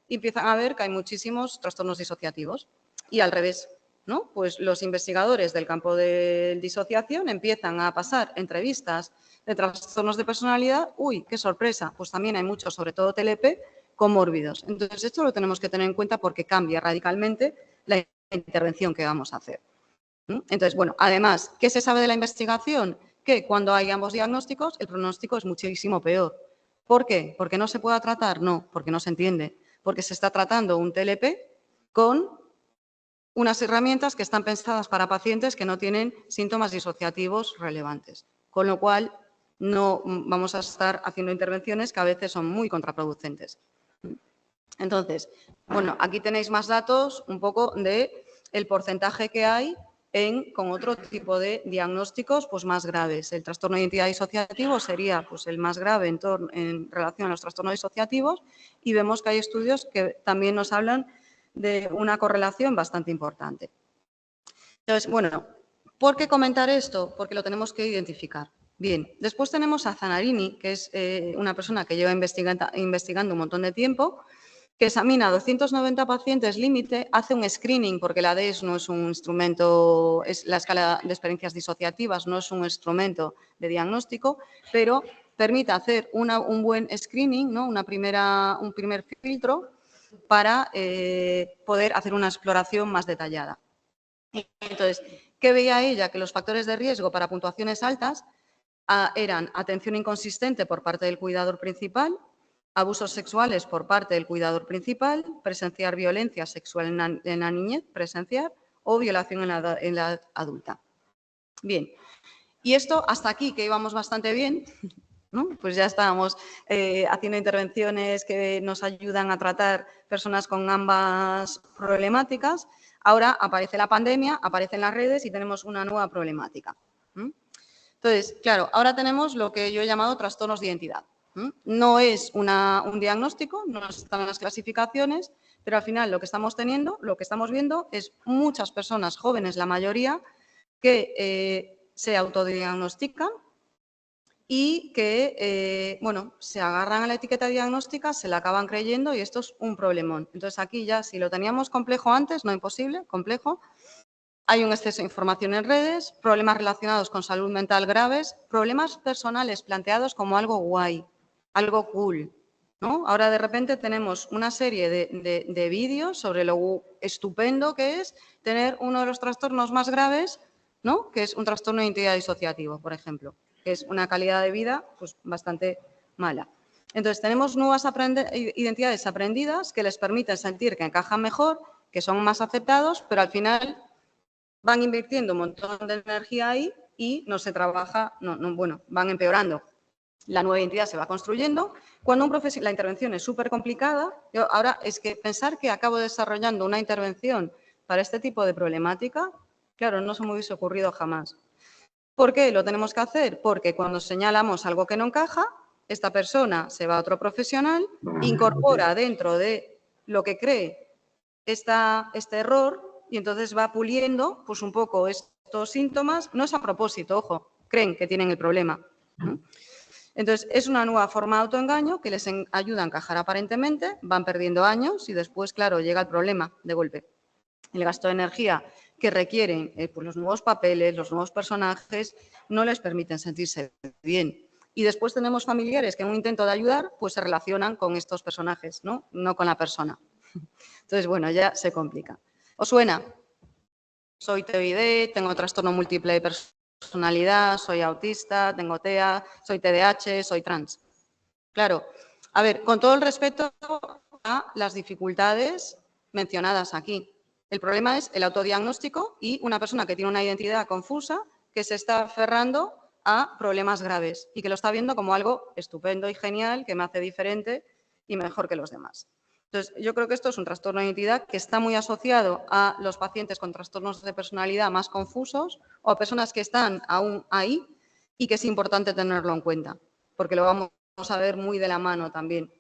y empiezan a ver que hay muchísimos trastornos disociativos. Y al revés, ¿no? Pues los investigadores del campo de disociación empiezan a pasar entrevistas de trastornos de personalidad. ¡Uy, qué sorpresa! Pues también hay muchos, sobre todo TLP, comórbidos. Entonces, esto lo tenemos que tener en cuenta porque cambia radicalmente la intervención que vamos a hacer. Entonces, bueno, además, ¿qué se sabe de la investigación? Que cuando hay ambos diagnósticos, el pronóstico es muchísimo peor. ¿Por qué? ¿Porque no se pueda tratar? No, porque no se entiende. Porque se está tratando un TLP con unas herramientas que están pensadas para pacientes que no tienen síntomas disociativos relevantes. Con lo cual, no vamos a estar haciendo intervenciones que a veces son muy contraproducentes. Entonces, bueno, aquí tenéis más datos un poco del porcentaje que hay con otro tipo de diagnósticos pues, más graves. El trastorno de identidad disociativo sería pues, el más grave en relación a los trastornos disociativos y vemos que hay estudios que también nos hablan de una correlación bastante importante. Entonces, bueno, ¿por qué comentar esto? Porque lo tenemos que identificar. Bien, después tenemos a Zanarini, que es una persona que lleva investigando un montón de tiempo, que examina a 290 pacientes límite, hace un screening, porque la DES no es un instrumento, es la escala de experiencias disociativas, no es un instrumento de diagnóstico, pero permite hacer un buen screening, ¿no? un primer filtro, para poder hacer una exploración más detallada. Entonces, ¿qué veía ella? Que los factores de riesgo para puntuaciones altas eran atención inconsistente por parte del cuidador principal, abusos sexuales por parte del cuidador principal, presenciar violencia sexual en la niñez, presenciar, o violación en la edad adulta. Bien, y esto hasta aquí, que íbamos bastante bien, ¿no? Pues ya estábamos haciendo intervenciones que nos ayudan a tratar personas con ambas problemáticas. Ahora aparece la pandemia, aparecen las redes y tenemos una nueva problemática. Entonces, claro, ahora tenemos lo que yo he llamado trastornos de identidad. No es un diagnóstico, no están en las clasificaciones, pero al final lo que estamos teniendo, lo que estamos viendo es muchas personas jóvenes, la mayoría, que se autodiagnostican y que, bueno, se agarran a la etiqueta diagnóstica, se la acaban creyendo y esto es un problemón. Entonces, aquí ya, si lo teníamos complejo antes, no imposible, complejo, hay un exceso de información en redes, problemas relacionados con salud mental graves, problemas personales planteados como algo guay, algo cool, ¿no? Ahora, de repente, tenemos una serie de vídeos sobre lo estupendo que es tener uno de los trastornos más graves, ¿no? Que es un trastorno de identidad disociativo, por ejemplo, que es una calidad de vida pues, bastante mala. Entonces, tenemos nuevas identidades aprendidas que les permiten sentir que encajan mejor, que son más aceptados, pero al final van invirtiendo un montón de energía ahí y no se trabaja, bueno, van empeorando. La nueva identidad se va construyendo. Cuando la intervención es súper complicada, ahora es que pensar que acabo desarrollando una intervención para este tipo de problemática, claro, no se me hubiese ocurrido jamás. ¿Por qué lo tenemos que hacer? Porque cuando señalamos algo que no encaja, esta persona se va a otro profesional, incorpora dentro de lo que cree este error y entonces va puliendo pues un poco estos síntomas. No es a propósito, ojo, creen que tienen el problema, ¿no? Entonces, es una nueva forma de autoengaño que les ayuda a encajar aparentemente, van perdiendo años y después, claro, llega el problema de golpe. El gasto de energía que requieren pues los nuevos papeles, los nuevos personajes, no les permiten sentirse bien. Y después tenemos familiares que en un intento de ayudar, pues se relacionan con estos personajes, no con la persona. Entonces, bueno, ya se complica. ¿Os suena? Soy TOID, tengo trastorno múltiple de personalidad, soy autista, tengo TEA, soy TDAH, soy trans. Claro, a ver, con todo el respeto a las dificultades mencionadas aquí. El problema es el autodiagnóstico y una persona que tiene una identidad confusa que se está aferrando a problemas graves y que lo está viendo como algo estupendo y genial que me hace diferente y mejor que los demás. Entonces, yo creo que esto es un trastorno de identidad que está muy asociado a los pacientes con trastornos de personalidad más confusos o a personas que están aún ahí y que es importante tenerlo en cuenta, porque lo vamos a ver muy de la mano también.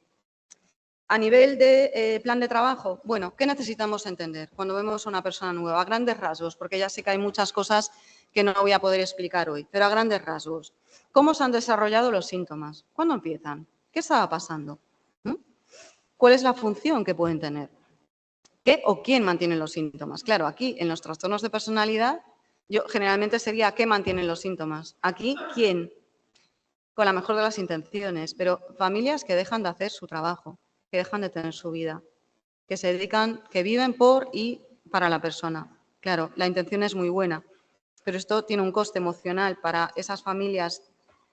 A nivel de plan de trabajo, bueno, ¿qué necesitamos entender cuando vemos a una persona nueva? A grandes rasgos, porque ya sé que hay muchas cosas que no voy a poder explicar hoy, pero a grandes rasgos. ¿Cómo se han desarrollado los síntomas? ¿Cuándo empiezan? ¿Qué estaba pasando? ¿Cuál es la función que pueden tener? ¿Qué o quién mantiene los síntomas? Claro, aquí en los trastornos de personalidad, yo generalmente sería ¿qué mantienen los síntomas? Aquí, ¿quién? Con la mejor de las intenciones, pero familias que dejan de hacer su trabajo, que dejan de tener su vida, que se dedican, que viven por y para la persona. Claro, la intención es muy buena, pero esto tiene un coste emocional para esas familias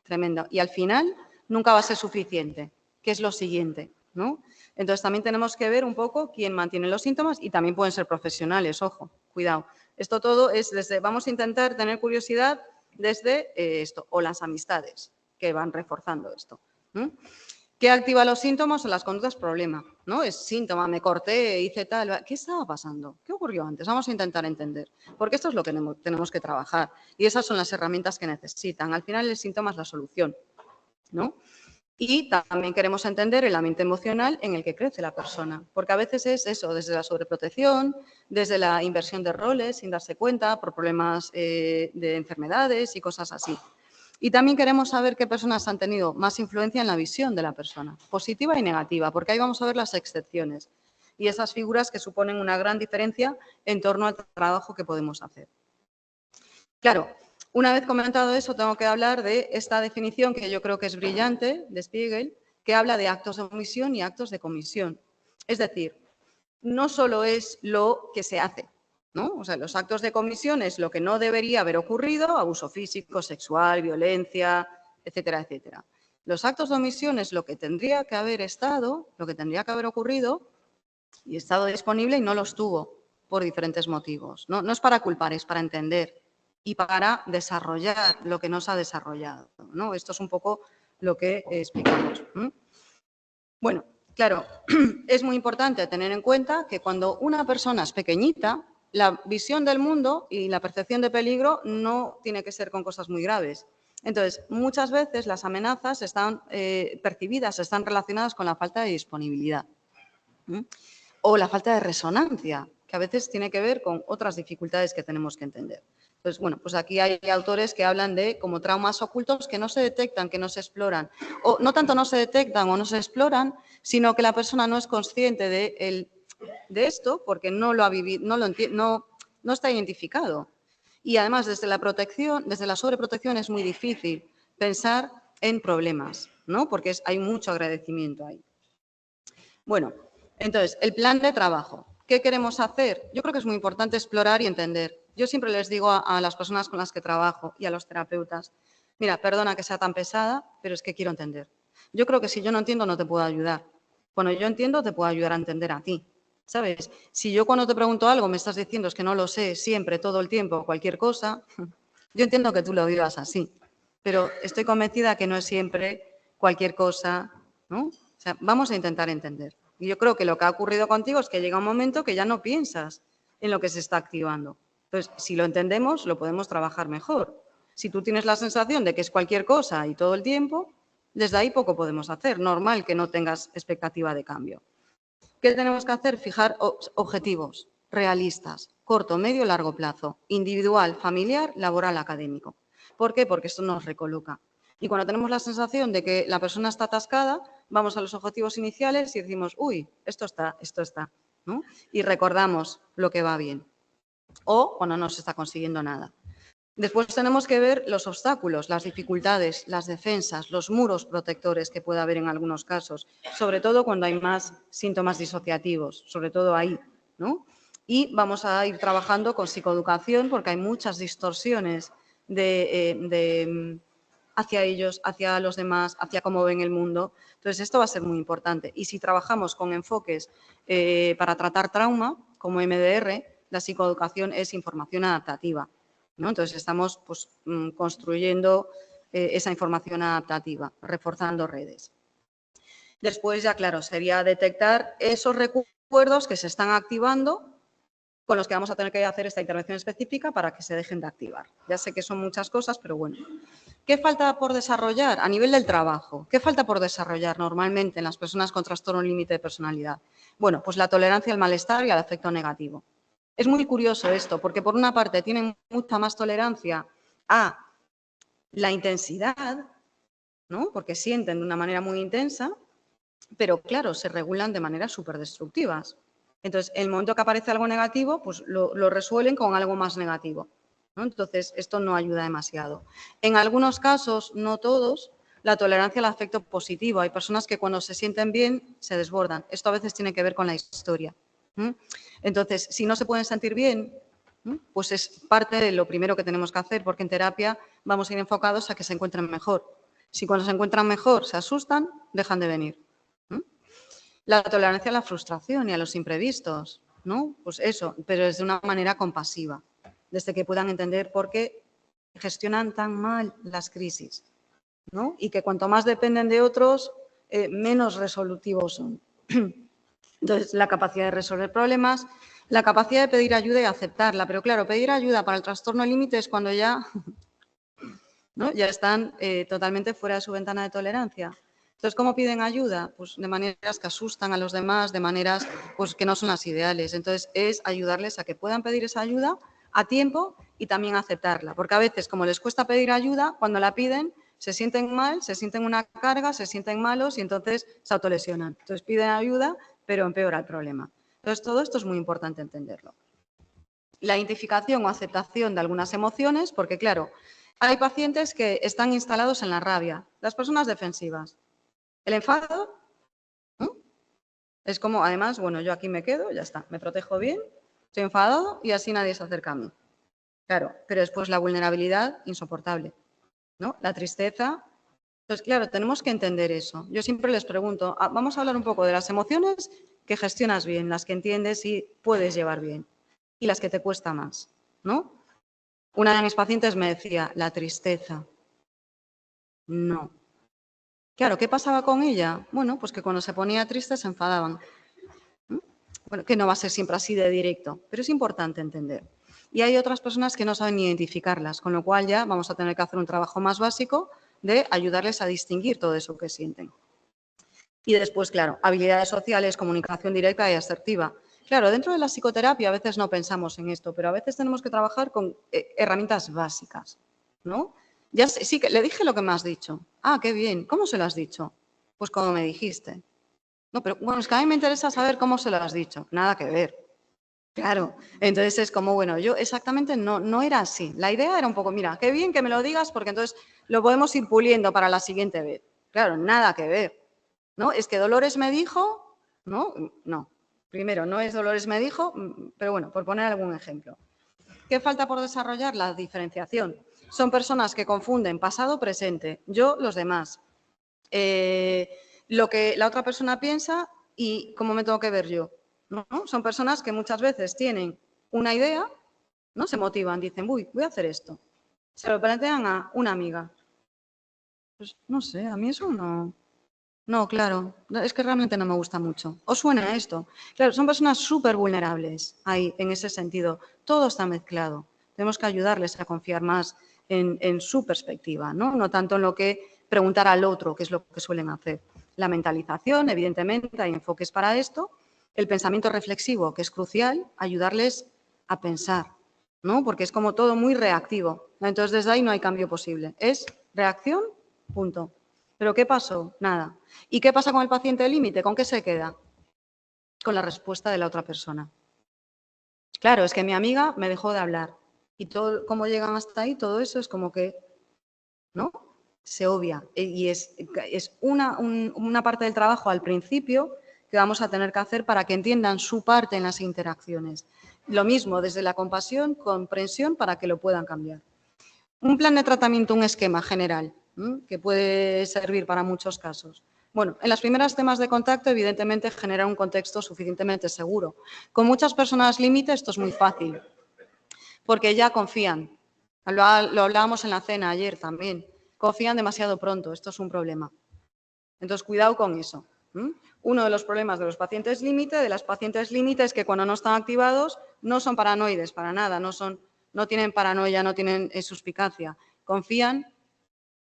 tremendo. Y al final nunca va a ser suficiente, que es lo siguiente, ¿no? Entonces también tenemos que ver un poco quién mantiene los síntomas y también pueden ser profesionales, ojo, cuidado. Esto todo es desde, vamos a intentar tener curiosidad desde esto, o las amistades que van reforzando esto. ¿Qué activa los síntomas o las conductas? Problema, ¿no? Es síntoma, me corté, hice tal. ¿Qué estaba pasando? ¿Qué ocurrió antes? Vamos a intentar entender. Porque esto es lo que tenemos que trabajar. Y esas son las herramientas que necesitan. Al final el síntoma es la solución, ¿no? Y también queremos entender el ambiente emocional en el que crece la persona. Porque a veces es eso, desde la sobreprotección, desde la inversión de roles sin darse cuenta, por problemas de enfermedades y cosas así. Y también queremos saber qué personas han tenido más influencia en la visión de la persona, positiva y negativa, porque ahí vamos a ver las excepciones y esas figuras que suponen una gran diferencia en torno al trabajo que podemos hacer. Claro, una vez comentado eso, tengo que hablar de esta definición que yo creo que es brillante, de Spiegel, que habla de actos de omisión y actos de comisión. Es decir, no solo es lo que se hace, ¿no? O sea, los actos de comisión es lo que no debería haber ocurrido, abuso físico, sexual, violencia, etcétera, etcétera. Los actos de omisión es lo que tendría que haber estado, lo que tendría que haber ocurrido y estado disponible y no lo estuvo por diferentes motivos. No, no es para culpar, es para entender y para desarrollar lo que no se ha desarrollado, ¿no? Esto es un poco lo que explicamos. Bueno, claro, es muy importante tener en cuenta que cuando una persona es pequeñita, la visión del mundo y la percepción de peligro no tiene que ser con cosas muy graves. Entonces, muchas veces las amenazas están percibidas, están relacionadas con la falta de disponibilidad o la falta de resonancia, que a veces tiene que ver con otras dificultades que tenemos que entender. Entonces, bueno, pues aquí hay autores que hablan de como traumas ocultos que no se detectan, que no se exploran. O no tanto no se detectan o no se exploran, sino que la persona no es consciente de esto porque no lo ha vivido, no está identificado. Y además, desde la protección, desde la sobreprotección es muy difícil pensar en problemas, ¿no? Porque hay mucho agradecimiento ahí. Bueno, entonces, el plan de trabajo. ¿Qué queremos hacer? Yo creo que es muy importante explorar y entender. Yo siempre les digo a las personas con las que trabajo y a los terapeutas, mira, perdona que sea tan pesada, pero es que quiero entender. Yo creo que si yo no entiendo no te puedo ayudar. Cuando yo entiendo te puedo ayudar a entender a ti, ¿sabes? Si yo cuando te pregunto algo me estás diciendo es que no lo sé siempre, todo el tiempo, cualquier cosa, yo entiendo que tú lo vivas así, pero estoy convencida que no es siempre cualquier cosa, ¿no? O sea, vamos a intentar entender. Y yo creo que lo que ha ocurrido contigo es que llega un momento que ya no piensas en lo que se está activando. Entonces, si lo entendemos, lo podemos trabajar mejor. Si tú tienes la sensación de que es cualquier cosa y todo el tiempo, desde ahí poco podemos hacer. Normal que no tengas expectativa de cambio. ¿Qué tenemos que hacer? Fijar objetivos realistas, corto, medio, largo plazo, individual, familiar, laboral, académico. ¿Por qué? Porque esto nos recoloca. Y cuando tenemos la sensación de que la persona está atascada, vamos a los objetivos iniciales y decimos, uy, esto está, ¿no? Y recordamos lo que va bien. O cuando no se está consiguiendo nada. Después tenemos que ver los obstáculos, las dificultades, las defensas, los muros protectores que puede haber en algunos casos, sobre todo cuando hay más síntomas disociativos, sobre todo ahí, ¿no? Y vamos a ir trabajando con psicoeducación porque hay muchas distorsiones hacia ellos, hacia los demás, hacia cómo ven el mundo. Entonces, esto va a ser muy importante. Y si trabajamos con enfoques para tratar trauma, como MDR, la psicoeducación es información adaptativa, ¿no? Entonces, estamos pues, construyendo esa información adaptativa, reforzando redes. Después, ya claro, sería detectar esos recuerdos que se están activando con los que vamos a tener que hacer esta intervención específica para que se dejen de activar. Ya sé que son muchas cosas, pero bueno. ¿Qué falta por desarrollar a nivel del trabajo? ¿Qué falta por desarrollar normalmente en las personas con trastorno límite de personalidad? Bueno, pues la tolerancia al malestar y al afecto negativo. Es muy curioso esto, porque por una parte tienen mucha más tolerancia a la intensidad, ¿no? Porque sienten de una manera muy intensa, pero claro, se regulan de maneras súper destructivas. Entonces, el momento que aparece algo negativo, pues lo resuelven con algo más negativo, ¿no? Entonces, esto no ayuda demasiado. En algunos casos, no todos, la tolerancia al afecto positivo. Hay personas que cuando se sienten bien se desbordan. Esto a veces tiene que ver con la historia. Entonces, si no se pueden sentir bien, pues es parte de lo primero que tenemos que hacer, porque en terapia vamos a ir enfocados a que se encuentren mejor. Si cuando se encuentran mejor se asustan, dejan de venir. La tolerancia a la frustración y a los imprevistos, ¿no? Pues eso, pero desde una manera compasiva, desde que puedan entender por qué gestionan tan mal las crisis, ¿no? Y que cuanto más dependen de otros, menos resolutivos son. Entonces, la capacidad de resolver problemas, la capacidad de pedir ayuda y aceptarla. Pero claro, pedir ayuda para el trastorno límite es cuando ya, ¿no? Ya están totalmente fuera de su ventana de tolerancia. Entonces, ¿cómo piden ayuda? Pues de maneras que asustan a los demás, de maneras pues, que no son las ideales. Entonces, es ayudarles a que puedan pedir esa ayuda a tiempo y también aceptarla. Porque a veces, como les cuesta pedir ayuda, cuando la piden, se sienten mal, se sienten una carga, se sienten malos y entonces se autolesionan. Entonces, piden ayuda, pero empeora el problema. Entonces, todo esto es muy importante entenderlo. La identificación o aceptación de algunas emociones, porque claro, hay pacientes que están instalados en la rabia, las personas defensivas. El enfado, ¿no? Es como, además, bueno, yo aquí me quedo, ya está, me protejo bien, estoy enfadado y así nadie se acerca a mí. Claro, pero después la vulnerabilidad, insoportable, ¿no? La tristeza. Entonces, claro, tenemos que entender eso. Yo siempre les pregunto, vamos a hablar un poco de las emociones que gestionas bien, las que entiendes y puedes llevar bien, y las que te cuesta más, ¿no? Una de mis pacientes me decía, la tristeza. No. Claro, ¿qué pasaba con ella? Bueno, pues que cuando se ponía triste se enfadaban. Bueno, que no va a ser siempre así de directo, pero es importante entender. Y hay otras personas que no saben identificarlas, con lo cual ya vamos a tener que hacer un trabajo más básico de ayudarles a distinguir todo eso que sienten. Y después, claro, habilidades sociales, comunicación directa y asertiva. Claro, dentro de la psicoterapia a veces no pensamos en esto, pero a veces tenemos que trabajar con herramientas básicas, ¿no? Ya sé, sí, que le dije lo que me has dicho. Ah, qué bien. ¿Cómo se lo has dicho? Pues como me dijiste. No, pero bueno, es que a mí me interesa saber cómo se lo has dicho. Nada que ver. Claro, entonces es como, bueno, yo exactamente no era así. La idea era un poco, mira, qué bien que me lo digas porque entonces lo podemos ir puliendo para la siguiente vez. Claro, nada que ver, ¿no? Es que Dolores me dijo, ¿no? No. Primero, no es Dolores me dijo, pero bueno, por poner algún ejemplo. ¿Qué falta por desarrollar? La diferenciación. Son personas que confunden pasado-presente, yo, los demás. Lo que la otra persona piensa y cómo me tengo que ver yo, ¿no? Son personas que muchas veces tienen una idea, ¿no? Se motivan, dicen, uy, voy a hacer esto. Se lo plantean a una amiga. Pues no sé, a mí eso no. No, claro, es que realmente no me gusta mucho. ¿Os suena esto? Claro, son personas súper vulnerables ahí, en ese sentido. Todo está mezclado. Tenemos que ayudarles a confiar más en su perspectiva, ¿no? No tanto en lo que preguntar al otro, que es lo que suelen hacer. La mentalización, evidentemente, hay enfoques para esto. El pensamiento reflexivo, que es crucial, ayudarles a pensar, ¿no? Porque es como todo muy reactivo. Entonces, desde ahí no hay cambio posible. Es reacción, punto. ¿Pero qué pasó? Nada. ¿Y qué pasa con el paciente límite? ¿Con qué se queda? Con la respuesta de la otra persona. Claro, es que mi amiga me dejó de hablar. Y todo, cómo llegan hasta ahí, todo eso es como que, ¿no? Se obvia. Y es una parte del trabajo al principio que vamos a tener que hacer para que entiendan su parte en las interacciones. Lo mismo, desde la compasión, comprensión, para que lo puedan cambiar. Un plan de tratamiento, un esquema general, que puede servir para muchos casos. Bueno, en las primeras temas de contacto, evidentemente, genera un contexto suficientemente seguro. Con muchas personas límite esto es muy fácil, porque ya confían. Lo hablábamos en la cena ayer también. Confían demasiado pronto, esto es un problema. Entonces, cuidado con eso. Uno de los problemas de los pacientes límite, de las pacientes límite, es que cuando no están activados no son paranoides para nada, no tienen paranoia, no tienen suspicacia. Confían,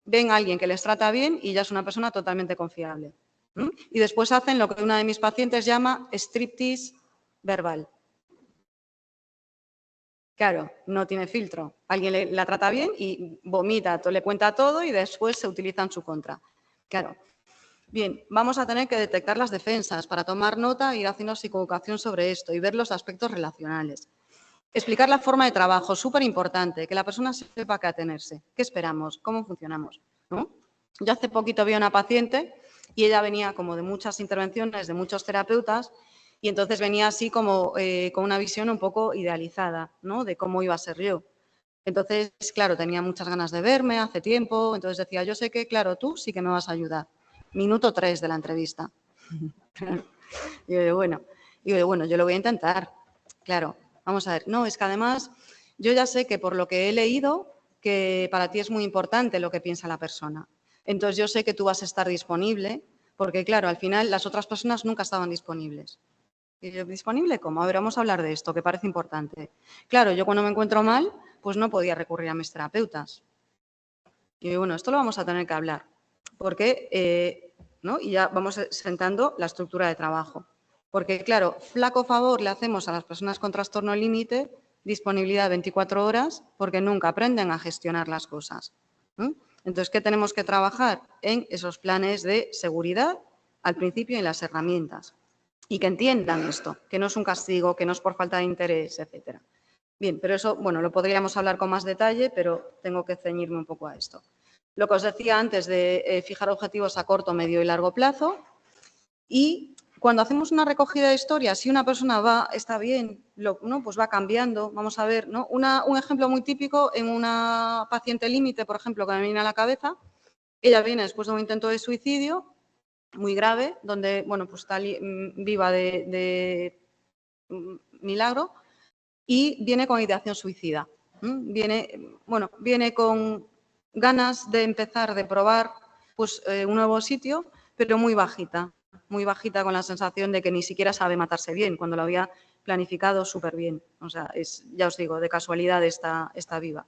ven a alguien que les trata bien y ya es una persona totalmente confiable. Y después hacen lo que una de mis pacientes llama striptease verbal. Claro, no tiene filtro. Alguien la trata bien y vomita, le cuenta todo y después se utiliza en su contra. Claro. Bien, vamos a tener que detectar las defensas para tomar nota e ir haciendo psicoeducación sobre esto y ver los aspectos relacionales. Explicar la forma de trabajo, súper importante, que la persona sepa a qué atenerse, qué esperamos, cómo funcionamos, ¿no? Yo hace poquito vi a una paciente y ella venía como de muchas intervenciones de muchos terapeutas y entonces venía así como con una visión un poco idealizada, ¿no? De cómo iba a ser yo. Entonces, claro, tenía muchas ganas de verme hace tiempo, entonces decía, yo sé que, claro, tú sí que me vas a ayudar. Minuto 3 de la entrevista. Y yo, bueno, yo lo voy a intentar. Claro, vamos a ver. No, es que además yo ya sé que por lo que he leído, que para ti es muy importante lo que piensa la persona. Entonces yo sé que tú vas a estar disponible, porque claro, al final las otras personas nunca estaban disponibles. Y yo, ¿disponible cómo? A ver, vamos a hablar de esto, que parece importante. Claro, yo cuando me encuentro mal, pues no podía recurrir a mis terapeutas. Y bueno, esto lo vamos a tener que hablar, porque, ¿no? Y ya vamos sentando la estructura de trabajo. Porque, claro, flaco favor le hacemos a las personas con trastorno límite, disponibilidad 24 horas, porque nunca aprenden a gestionar las cosas. Entonces, ¿qué tenemos que trabajar? En esos planes de seguridad al principio y en las herramientas. Y que entiendan esto, que no es un castigo, que no es por falta de interés, etcétera. Bien, pero eso, bueno, lo podríamos hablar con más detalle, pero tengo que ceñirme un poco a esto. Lo que os decía antes de fijar objetivos a corto, medio y largo plazo y Cuando hacemos una recogida de historias, si una persona está bien, ¿no? Pues va cambiando. Vamos a ver, ¿no? Un ejemplo muy típico en una paciente límite, por ejemplo, que me viene a la cabeza. Ella viene después de un intento de suicidio muy grave, donde, bueno, pues está viva de milagro y viene con ideación suicida. Viene con ganas de empezar, de probar pues, un nuevo sitio, pero muy bajita, con la sensación de que ni siquiera sabe matarse bien, cuando lo había planificado súper bien. O sea, ya os digo, de casualidad está viva.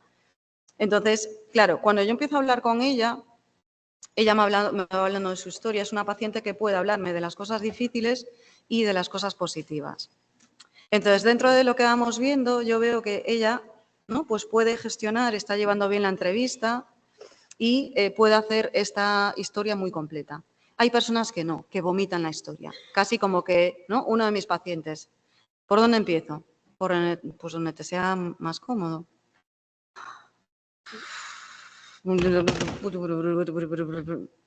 Entonces, claro, cuando yo empiezo a hablar con ella me va hablando de su historia. Es una paciente que puede hablarme de las cosas difíciles y de las cosas positivas. Entonces, dentro de lo que vamos viendo, yo veo que ella, ¿no? Pues puede gestionar, está llevando bien la entrevista y puede hacer esta historia muy completa. Hay personas que no, que vomitan la historia, casi como que, ¿no? Uno de mis pacientes, ¿por dónde empiezo? Pues donde te sea más cómodo.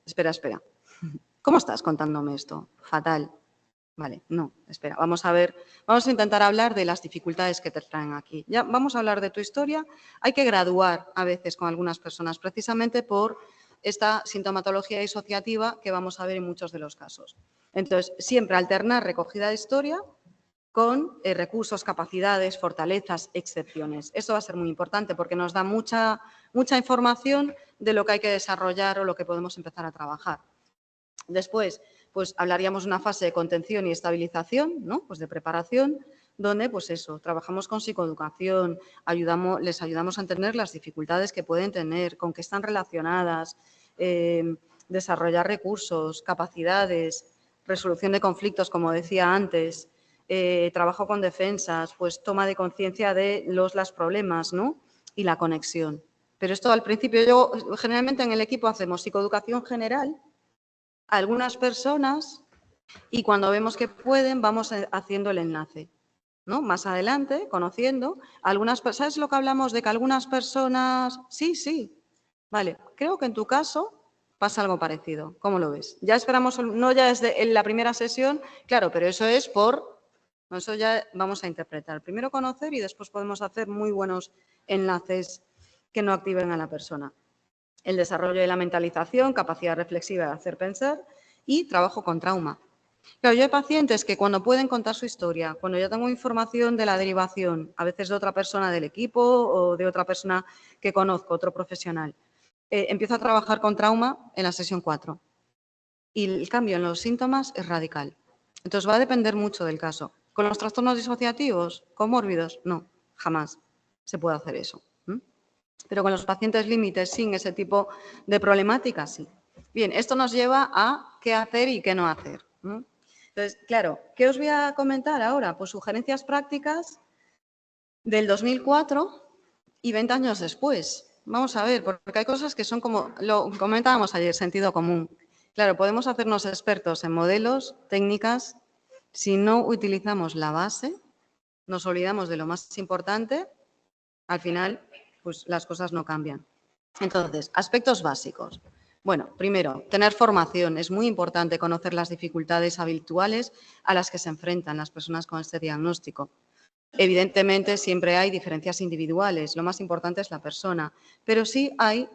Espera. ¿Cómo estás contándome esto? Fatal. Vale, no, espera, vamos a intentar hablar de las dificultades que te traen aquí. Ya vamos a hablar de tu historia. Hay que graduar a veces con algunas personas, precisamente por esta sintomatología disociativa que vamos a ver en muchos de los casos. Entonces, siempre alternar recogida de historia con recursos, capacidades, fortalezas, excepciones. Esto va a ser muy importante porque nos da mucha información de lo que hay que desarrollar o lo que podemos empezar a trabajar. Después, pues hablaríamos de una fase de contención y estabilización, ¿no? Pues de preparación, donde, pues eso, trabajamos con psicoeducación, les ayudamos a entender las dificultades que pueden tener, con qué están relacionadas, desarrollar recursos, capacidades, resolución de conflictos, como decía antes, trabajo con defensas, pues toma de conciencia de los problemas, ¿no? Y la conexión. Pero esto al principio, generalmente en el equipo hacemos psicoeducación general, algunas personas, y cuando vemos que pueden, vamos haciendo el enlace, ¿no? Más adelante, conociendo, ¿sabes lo que hablamos de que algunas personas? Sí, vale, creo que en tu caso pasa algo parecido, ¿cómo lo ves? Ya esperamos, no ya desde en la primera sesión, claro, pero eso ya vamos a interpretar. Primero conocer y después podemos hacer muy buenos enlaces que no activen a la persona. El desarrollo de la mentalización, capacidad reflexiva de hacer pensar y trabajo con trauma. Claro, yo hay pacientes que cuando pueden contar su historia, cuando ya tengo información de la derivación, a veces de otra persona del equipo o de otra persona que conozco, otro profesional, empiezo a trabajar con trauma en la sesión 4 y el cambio en los síntomas es radical. Entonces va a depender mucho del caso. ¿Con los trastornos disociativos, comórbidos? No, jamás se puede hacer eso. Pero con los pacientes límites sin ese tipo de problemática, sí. Bien, esto nos lleva a qué hacer y qué no hacer. Entonces, claro, ¿qué os voy a comentar ahora? Pues sugerencias prácticas del 2004 y 20 años después. Vamos a ver, porque hay cosas que son como, lo comentábamos ayer, sentido común. Claro, podemos hacernos expertos en modelos, técnicas, si no utilizamos la base, nos olvidamos de lo más importante, al final pues las cosas no cambian. Entonces, aspectos básicos. Bueno, primero, tener formación. Es muy importante conocer las dificultades habituales a las que se enfrentan las personas con este diagnóstico. Evidentemente, siempre hay diferencias individuales. Lo más importante es la persona. Pero sí hay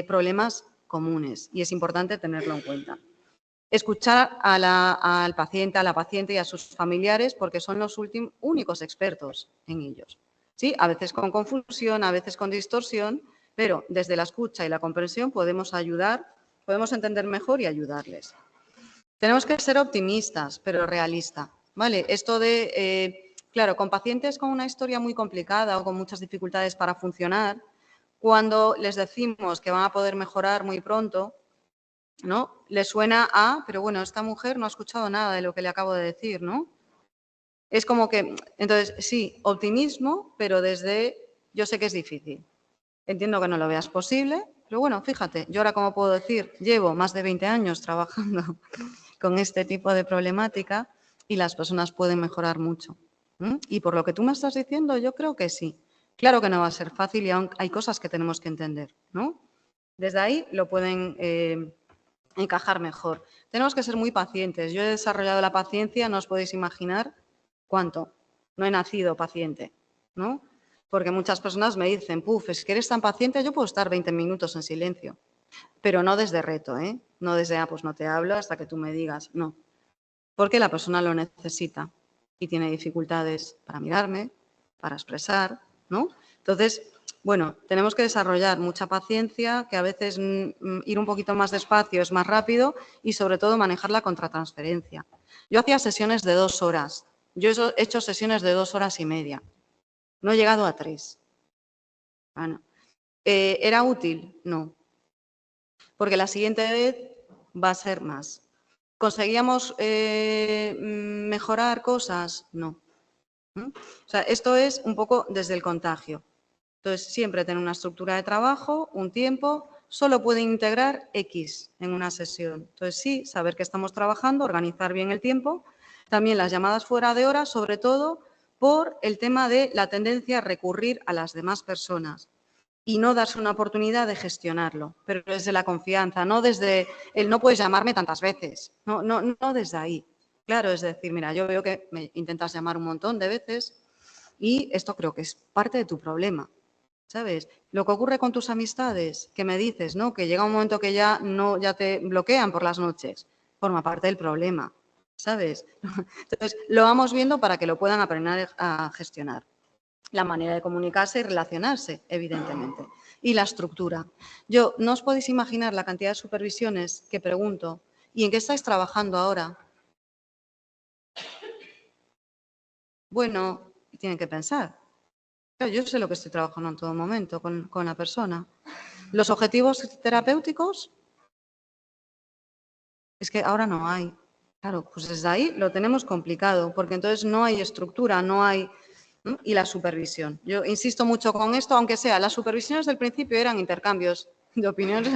problemas comunes y es importante tenerlo en cuenta. Escuchar al paciente, a la paciente y a sus familiares porque son los únicos expertos en ellos. ¿Sí? A veces con confusión, a veces con distorsión, pero desde la escucha y la comprensión podemos ayudar, podemos entender mejor y ayudarles. Tenemos que ser optimistas, pero realistas, ¿vale? Esto de, claro, con pacientes con una historia muy complicada o con muchas dificultades para funcionar, cuando les decimos que van a poder mejorar muy pronto, ¿no? Le suena a, pero bueno, esta mujer no ha escuchado nada de lo que le acabo de decir, ¿no? Es como que, entonces, sí, optimismo, pero desde, yo sé que es difícil. Entiendo que no lo veas posible, pero bueno, fíjate, yo ahora como puedo decir, llevo más de 20 años trabajando con este tipo de problemática y las personas pueden mejorar mucho. Y por lo que tú me estás diciendo, yo creo que sí. Claro que no va a ser fácil y aún hay cosas que tenemos que entender, ¿no? Desde ahí lo pueden encajar mejor. Tenemos que ser muy pacientes. Yo he desarrollado la paciencia, no os podéis imaginar cuánto. No he nacido paciente, ¿no? Porque muchas personas me dicen, puf, es que eres tan paciente, yo puedo estar 20 minutos en silencio. Pero no desde reto, ¿eh? No desde, pues no te hablo hasta que tú me digas, no. Porque la persona lo necesita y tiene dificultades para mirarme, para expresar, ¿no? Entonces, bueno, tenemos que desarrollar mucha paciencia, que a veces ir un poquito más despacio es más rápido y sobre todo manejar la contratransferencia. Yo hacía sesiones de 2 horas. Yo he hecho sesiones de 2 horas y media. No he llegado a 3. Bueno, ¿era útil? No. Porque la siguiente vez va a ser más. ¿Conseguíamos mejorar cosas? No. O sea, esto es un poco desde el contagio. Entonces, siempre tener una estructura de trabajo, un tiempo, solo pueden integrar X en una sesión. Entonces, sí, saber que estamos trabajando, organizar bien el tiempo. También las llamadas fuera de hora, sobre todo por el tema de la tendencia a recurrir a las demás personas y no darse una oportunidad de gestionarlo, pero desde la confianza, no desde el no puedes llamarme tantas veces, no desde ahí. Claro, es decir, mira, yo veo que me intentas llamar un montón de veces y esto creo que es parte de tu problema, ¿sabes? Lo que ocurre con tus amistades, que me dices, ¿no? Que llega un momento que ya te bloquean por las noches, forma parte del problema, ¿sabes? Entonces, lo vamos viendo para que lo puedan aprender a gestionar. La manera de comunicarse y relacionarse, evidentemente. Y la estructura. Yo, no os podéis imaginar la cantidad de supervisiones que pregunto, ¿y en qué estáis trabajando ahora? Bueno, tienen que pensar. Yo sé lo que estoy trabajando en todo momento con la persona. Los objetivos terapéuticos, es que ahora no hay. Claro, pues desde ahí lo tenemos complicado, porque entonces no hay estructura, no hay... ¿no? Y la supervisión. Yo insisto mucho con esto, aunque sea, las supervisiones del principio eran intercambios de opiniones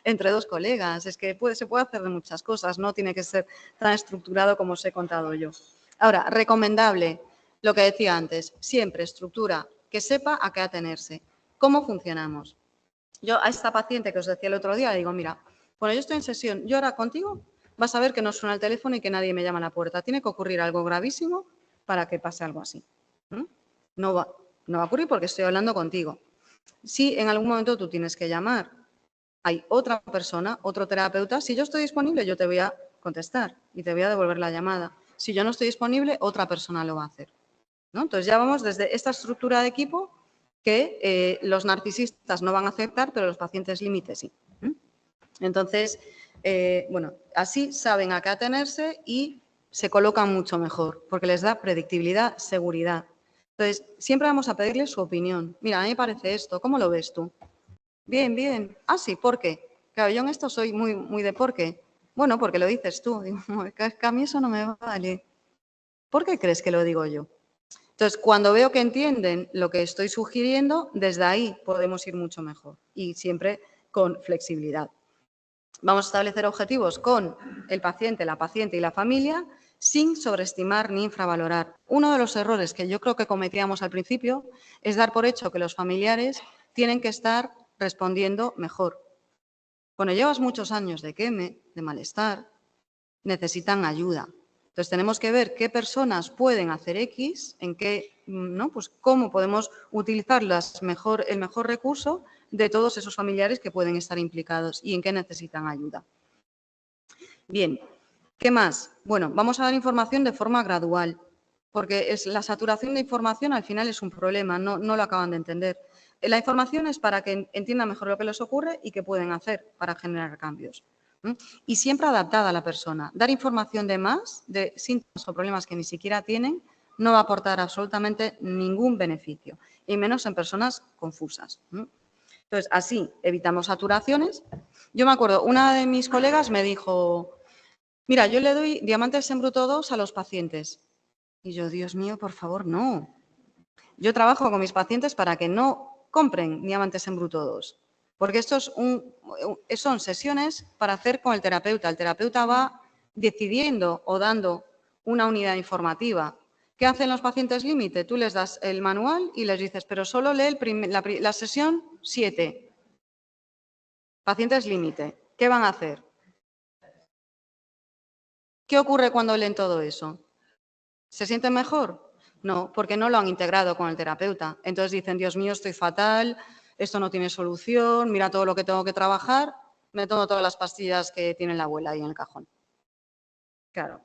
entre dos colegas. Es que se puede hacer de muchas cosas, no tiene que ser tan estructurado como os he contado yo. Ahora, recomendable, lo que decía antes, siempre estructura, que sepa a qué atenerse. ¿Cómo funcionamos? Yo a esta paciente que os decía el otro día le digo, mira, bueno, yo estoy en sesión, yo ahora contigo vas a ver que no suena el teléfono y que nadie me llama a la puerta. Tiene que ocurrir algo gravísimo para que pase algo así. No va a ocurrir porque estoy hablando contigo. Si en algún momento tú tienes que llamar, hay otra persona, otro terapeuta, si yo estoy disponible yo te voy a contestar y te voy a devolver la llamada. Si yo no estoy disponible, otra persona lo va a hacer, ¿no? Entonces ya vamos desde esta estructura de equipo que los narcisistas no van a aceptar, pero los pacientes límite sí. Entonces, bueno, así saben a qué atenerse y se colocan mucho mejor, porque les da predictibilidad, seguridad. Entonces, siempre vamos a pedirles su opinión. Mira, a mí me parece esto, ¿cómo lo ves tú? Bien, bien. Ah, sí, ¿por qué? Claro, yo en esto soy muy de por qué. Bueno, porque lo dices tú. Digo, que a mí eso no me vale. ¿Por qué crees que lo digo yo? Entonces, cuando veo que entienden lo que estoy sugiriendo, desde ahí podemos ir mucho mejor y siempre con flexibilidad. Vamos a establecer objetivos con el paciente, la paciente y la familia sin sobreestimar ni infravalorar. Uno de los errores que yo creo que cometíamos al principio es dar por hecho que los familiares tienen que estar respondiendo mejor. Cuando llevas muchos años de queme, de malestar, necesitan ayuda. Entonces, tenemos que ver qué personas pueden hacer X, en qué, ¿no? Pues cómo podemos utilizar el mejor recurso de todos esos familiares que pueden estar implicados y en qué necesitan ayuda. Bien, ¿qué más? Bueno, vamos a dar información de forma gradual, porque la saturación de información al final es un problema, no lo acaban de entender. La información es para que entiendan mejor lo que les ocurre y qué pueden hacer para generar cambios. Y siempre adaptada a la persona. Dar información de más, de síntomas o problemas que ni siquiera tienen, no va a aportar absolutamente ningún beneficio, y menos en personas confusas. Entonces, así evitamos saturaciones. Yo me acuerdo, una de mis colegas me dijo, mira, yo le doy diamantes en bruto 2 a los pacientes. Y yo, Dios mío, por favor, no. Yo trabajo con mis pacientes para que no compren diamantes en bruto 2. Porque esto son sesiones para hacer con el terapeuta. El terapeuta va decidiendo o dando una unidad informativa. ¿Qué hacen los pacientes límite? Tú les das el manual y les dices, pero solo lee la sesión 7. Pacientes límite. ¿Qué van a hacer? ¿Qué ocurre cuando leen todo eso? ¿Se sienten mejor? No, porque no lo han integrado con el terapeuta. Entonces dicen, Dios mío, estoy fatal, esto no tiene solución, mira todo lo que tengo que trabajar, me tomo todas las pastillas que tiene la abuela ahí en el cajón. Claro,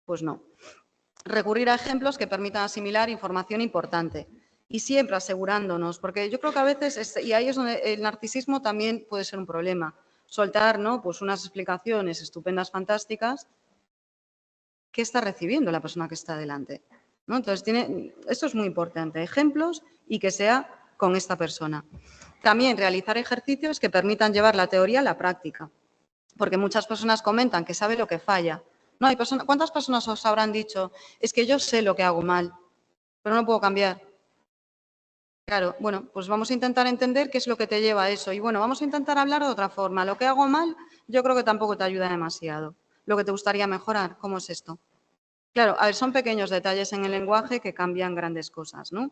pues no. Recurrir a ejemplos que permitan asimilar información importante y siempre asegurándonos, porque yo creo que a veces, y ahí es donde el narcisismo también puede ser un problema, soltar, ¿no?, pues unas explicaciones estupendas, fantásticas, ¿qué está recibiendo la persona que está delante? ¿No? Entonces, esto es muy importante, ejemplos y que sea con esta persona. También realizar ejercicios que permitan llevar la teoría a la práctica, porque muchas personas comentan que sabe lo que falla. No, ¿cuántas personas os habrán dicho? Es que yo sé lo que hago mal, pero no puedo cambiar. Claro, bueno, pues vamos a intentar entender qué es lo que te lleva a eso. Y bueno, vamos a intentar hablar de otra forma. Lo que hago mal, yo creo que tampoco te ayuda demasiado. Lo que te gustaría mejorar, ¿cómo es esto? Claro, a ver, son pequeños detalles en el lenguaje que cambian grandes cosas, ¿no?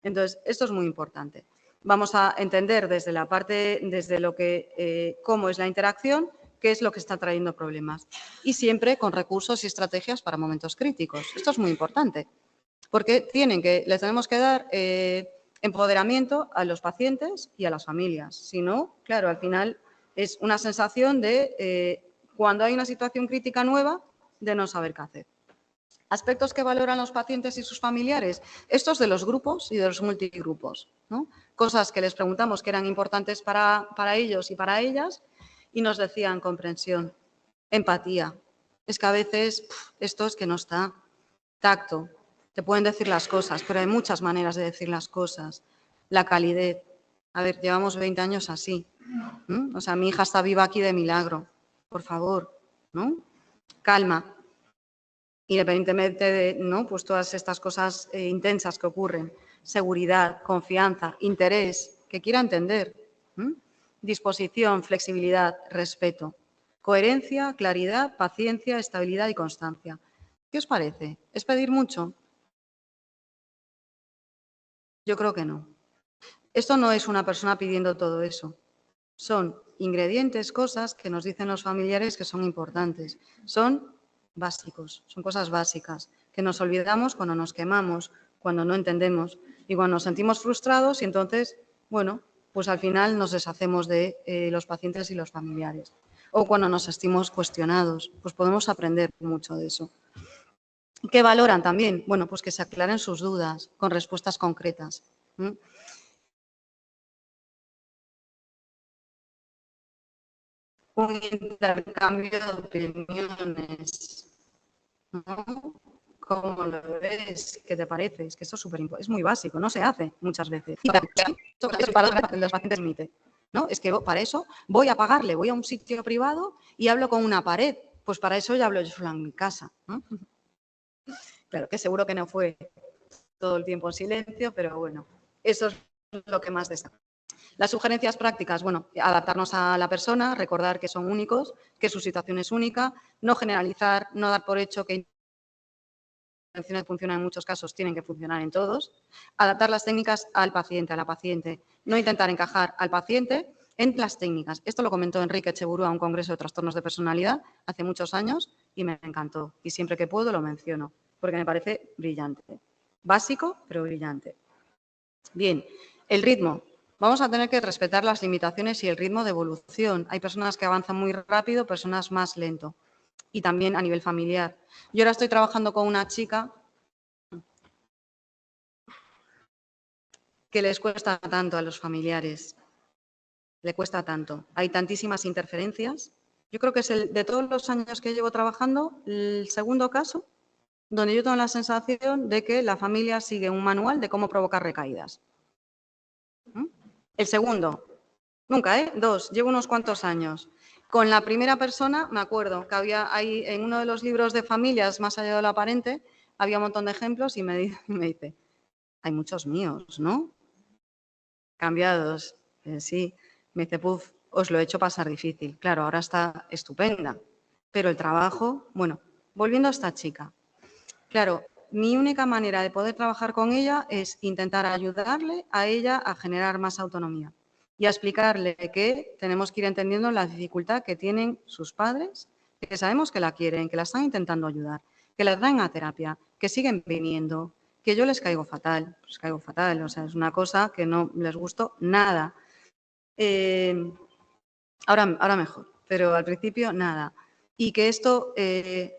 Entonces, esto es muy importante. Vamos a entender desde la parte, desde lo que, cómo es la interacción, qué es lo que está trayendo problemas. Y siempre con recursos y estrategias para momentos críticos. Esto es muy importante, porque les tenemos que dar empoderamiento a los pacientes y a las familias. Si no, claro, al final es una sensación de, cuando hay una situación crítica nueva, de no saber qué hacer. Aspectos que valoran los pacientes y sus familiares, estos de los grupos y de los multigrupos, ¿no? Cosas que les preguntamos que eran importantes para ellos y para ellas y nos decían comprensión, empatía. Es que a veces esto es que no está. Tacto, te pueden decir las cosas, pero hay muchas maneras de decir las cosas. La calidez. A ver, llevamos 20 años así. O sea, mi hija está viva aquí de milagro. Por favor, ¿no? Calma. Independientemente de, ¿no?, pues todas estas cosas intensas que ocurren, seguridad, confianza, interés, que quiera entender, disposición, flexibilidad, respeto, coherencia, claridad, paciencia, estabilidad y constancia. ¿Qué os parece? ¿Es pedir mucho? Yo creo que no. Esto no es una persona pidiendo todo eso. Son ingredientes, cosas que nos dicen los familiares que son importantes. Son básicos, son cosas básicas, que nos olvidamos cuando nos quemamos, cuando no entendemos y cuando nos sentimos frustrados y entonces, bueno, pues al final nos deshacemos de los pacientes y los familiares. O cuando nos sentimos cuestionados, pues podemos aprender mucho de eso. ¿Qué valoran también? Bueno, pues que se aclaren sus dudas con respuestas concretas. Un intercambio de opiniones, ¿no? ¿Cómo lo ves? ¿Qué te parece? Es que eso es muy básico, no se hace muchas veces. Y para los pacientes MITE, ¿no? Es que para eso voy a pagarle, voy a un sitio privado y hablo con una pared. Pues para eso ya hablo yo sola en mi casa, ¿no? Claro que seguro que no fue todo el tiempo en silencio, pero bueno, eso es lo que más destaca. Las sugerencias prácticas, bueno, adaptarnos a la persona, recordar que son únicos, que su situación es única, no generalizar, no dar por hecho que intervenciones funcionan en muchos casos, tienen que funcionar en todos. Adaptar las técnicas al paciente, a la paciente. No intentar encajar al paciente en las técnicas. Esto lo comentó Enrique Echeburú a un congreso de trastornos de personalidad hace muchos años y me encantó. Y siempre que puedo lo menciono, porque me parece brillante. Básico, pero brillante. Bien, el ritmo. Vamos a tener que respetar las limitaciones y el ritmo de evolución. Hay personas que avanzan muy rápido, personas más lento. Y también a nivel familiar. Yo ahora estoy trabajando con una chica que les cuesta tanto a los familiares. Le cuesta tanto. Hay tantísimas interferencias. Yo creo que es de todos los años que llevo trabajando, el segundo caso donde yo tengo la sensación de que la familia sigue un manual de cómo provocar recaídas. El segundo, nunca, ¿eh? Dos, llevo unos cuantos años. Con la primera persona, me acuerdo que había ahí en uno de los libros de familias, más allá de lo aparente, había un montón de ejemplos y me dice, hay muchos míos, ¿no? Cambiados. Sí. Me dice, puf, os lo he hecho pasar difícil. Claro, ahora está estupenda. Pero el trabajo, bueno, volviendo a esta chica. Claro, mi única manera de poder trabajar con ella es intentar ayudarle a ella a generar más autonomía y a explicarle que tenemos que ir entendiendo la dificultad que tienen sus padres que sabemos que la quieren, que la están intentando ayudar, que la traen a terapia, que siguen viniendo, que yo les caigo fatal, o sea, es una cosa que no les gustó nada. Ahora mejor, pero al principio nada. Y que esto,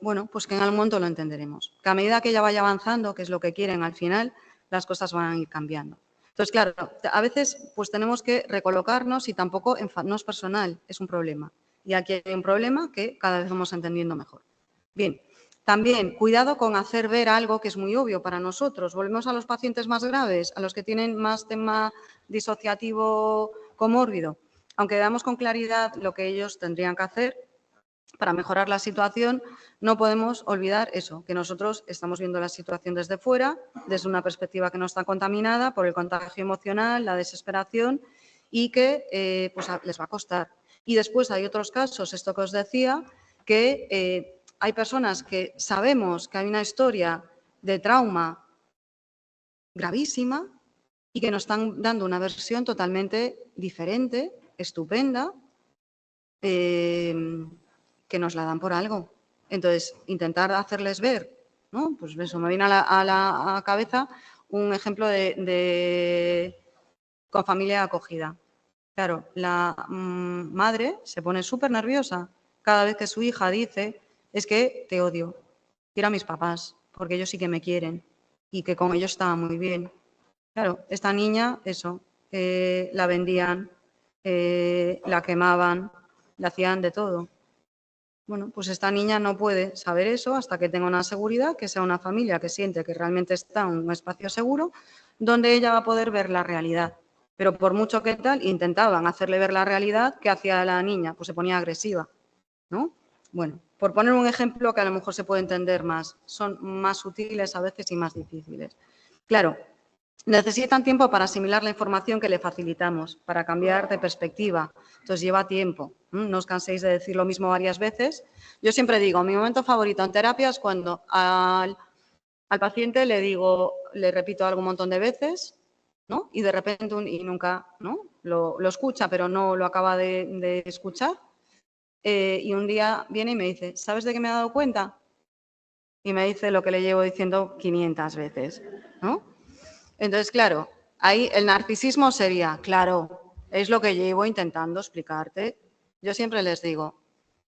bueno, pues que en algún momento lo entenderemos. Que a medida que ella vaya avanzando, que es lo que quieren al final, las cosas van a ir cambiando. Entonces, claro, a veces pues tenemos que recolocarnos y tampoco no es personal, es un problema. Y aquí hay un problema que cada vez vamos entendiendo mejor. Bien, también cuidado con hacer ver algo que es muy obvio para nosotros. Volvemos a los pacientes más graves, a los que tienen más tema disociativo comórbido. Aunque veamos con claridad lo que ellos tendrían que hacer para mejorar la situación, no podemos olvidar eso, que nosotros estamos viendo la situación desde fuera, desde una perspectiva que no está contaminada por el contagio emocional, la desesperación y que pues les va a costar. Y después hay otros casos, esto que os decía, que hay personas que sabemos que hay una historia de trauma gravísima y que nos están dando una versión totalmente diferente, estupenda, que nos la dan por algo. Entonces, intentar hacerles ver, ¿no? Pues eso, me viene a la cabeza un ejemplo con familia acogida. Claro, la madre se pone súper nerviosa cada vez que su hija dice, es que te odio, quiero a mis papás, porque ellos sí que me quieren y que con ellos estaba muy bien. Claro, esta niña, eso, la vendían, la quemaban, le hacían de todo. Bueno, pues esta niña no puede saber eso hasta que tenga una seguridad, que sea una familia que siente que realmente está en un espacio seguro, donde ella va a poder ver la realidad. Pero por mucho que tal, intentaban hacerle ver la realidad, ¿qué hacía la niña? Pues se ponía agresiva, ¿no? Bueno, por poner un ejemplo que a lo mejor se puede entender más, son más sutiles a veces y más difíciles. Claro, necesitan tiempo para asimilar la información que le facilitamos, para cambiar de perspectiva. Entonces, lleva tiempo. No os canséis de decir lo mismo varias veces. Yo siempre digo, mi momento favorito en terapia es cuando al paciente le digo, le repito algo un montón de veces, ¿no? Y de repente, y nunca, ¿no? Lo escucha, pero no lo acaba de escuchar. Y un día viene y me dice, ¿sabes de qué me he dado cuenta? Y me dice lo que le llevo diciendo 500 veces, ¿no? Entonces, claro, ahí el narcisismo sería, claro, es lo que llevo intentando explicarte. Yo siempre les digo,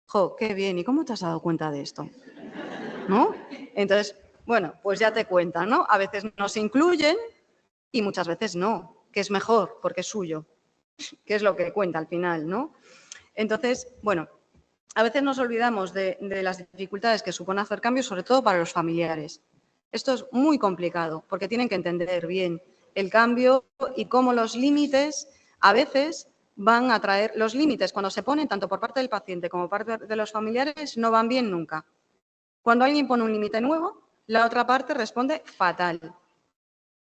jo, qué bien, ¿y cómo te has dado cuenta de esto? ¿No? Entonces, bueno, pues ya te cuentan, ¿no? A veces nos incluyen y muchas veces no, que es mejor porque es suyo, que es lo que cuenta al final, ¿no? Entonces, bueno, a veces nos olvidamos de las dificultades que supone hacer cambios, sobre todo para los familiares. Esto es muy complicado porque tienen que entender bien el cambio y cómo los límites a veces van a traer, los límites cuando se ponen tanto por parte del paciente como por parte de los familiares no van bien nunca. Cuando alguien pone un límite nuevo, la otra parte responde fatal,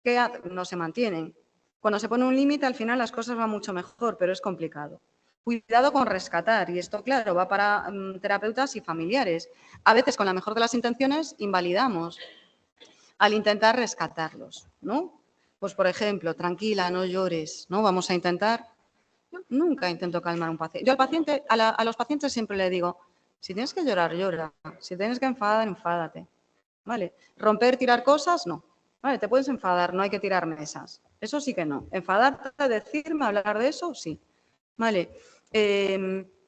que no se mantienen. Cuando se pone un límite, al final las cosas van mucho mejor, pero es complicado. Cuidado con rescatar, y esto, claro, va para terapeutas y familiares. A veces, con la mejor de las intenciones, invalidamos al intentar rescatarlos, ¿no? Pues, por ejemplo, tranquila, no llores, ¿no? Vamos a intentar. Yo nunca intento calmar a un paciente. Yo al paciente, a los pacientes siempre le digo, si tienes que llorar, llora. Si tienes que enfadar, enfádate. ¿Vale? Romper, tirar cosas, no. Vale, te puedes enfadar, no hay que tirar mesas. Eso sí que no. Enfadarte, decirme, hablar de eso, sí. Vale.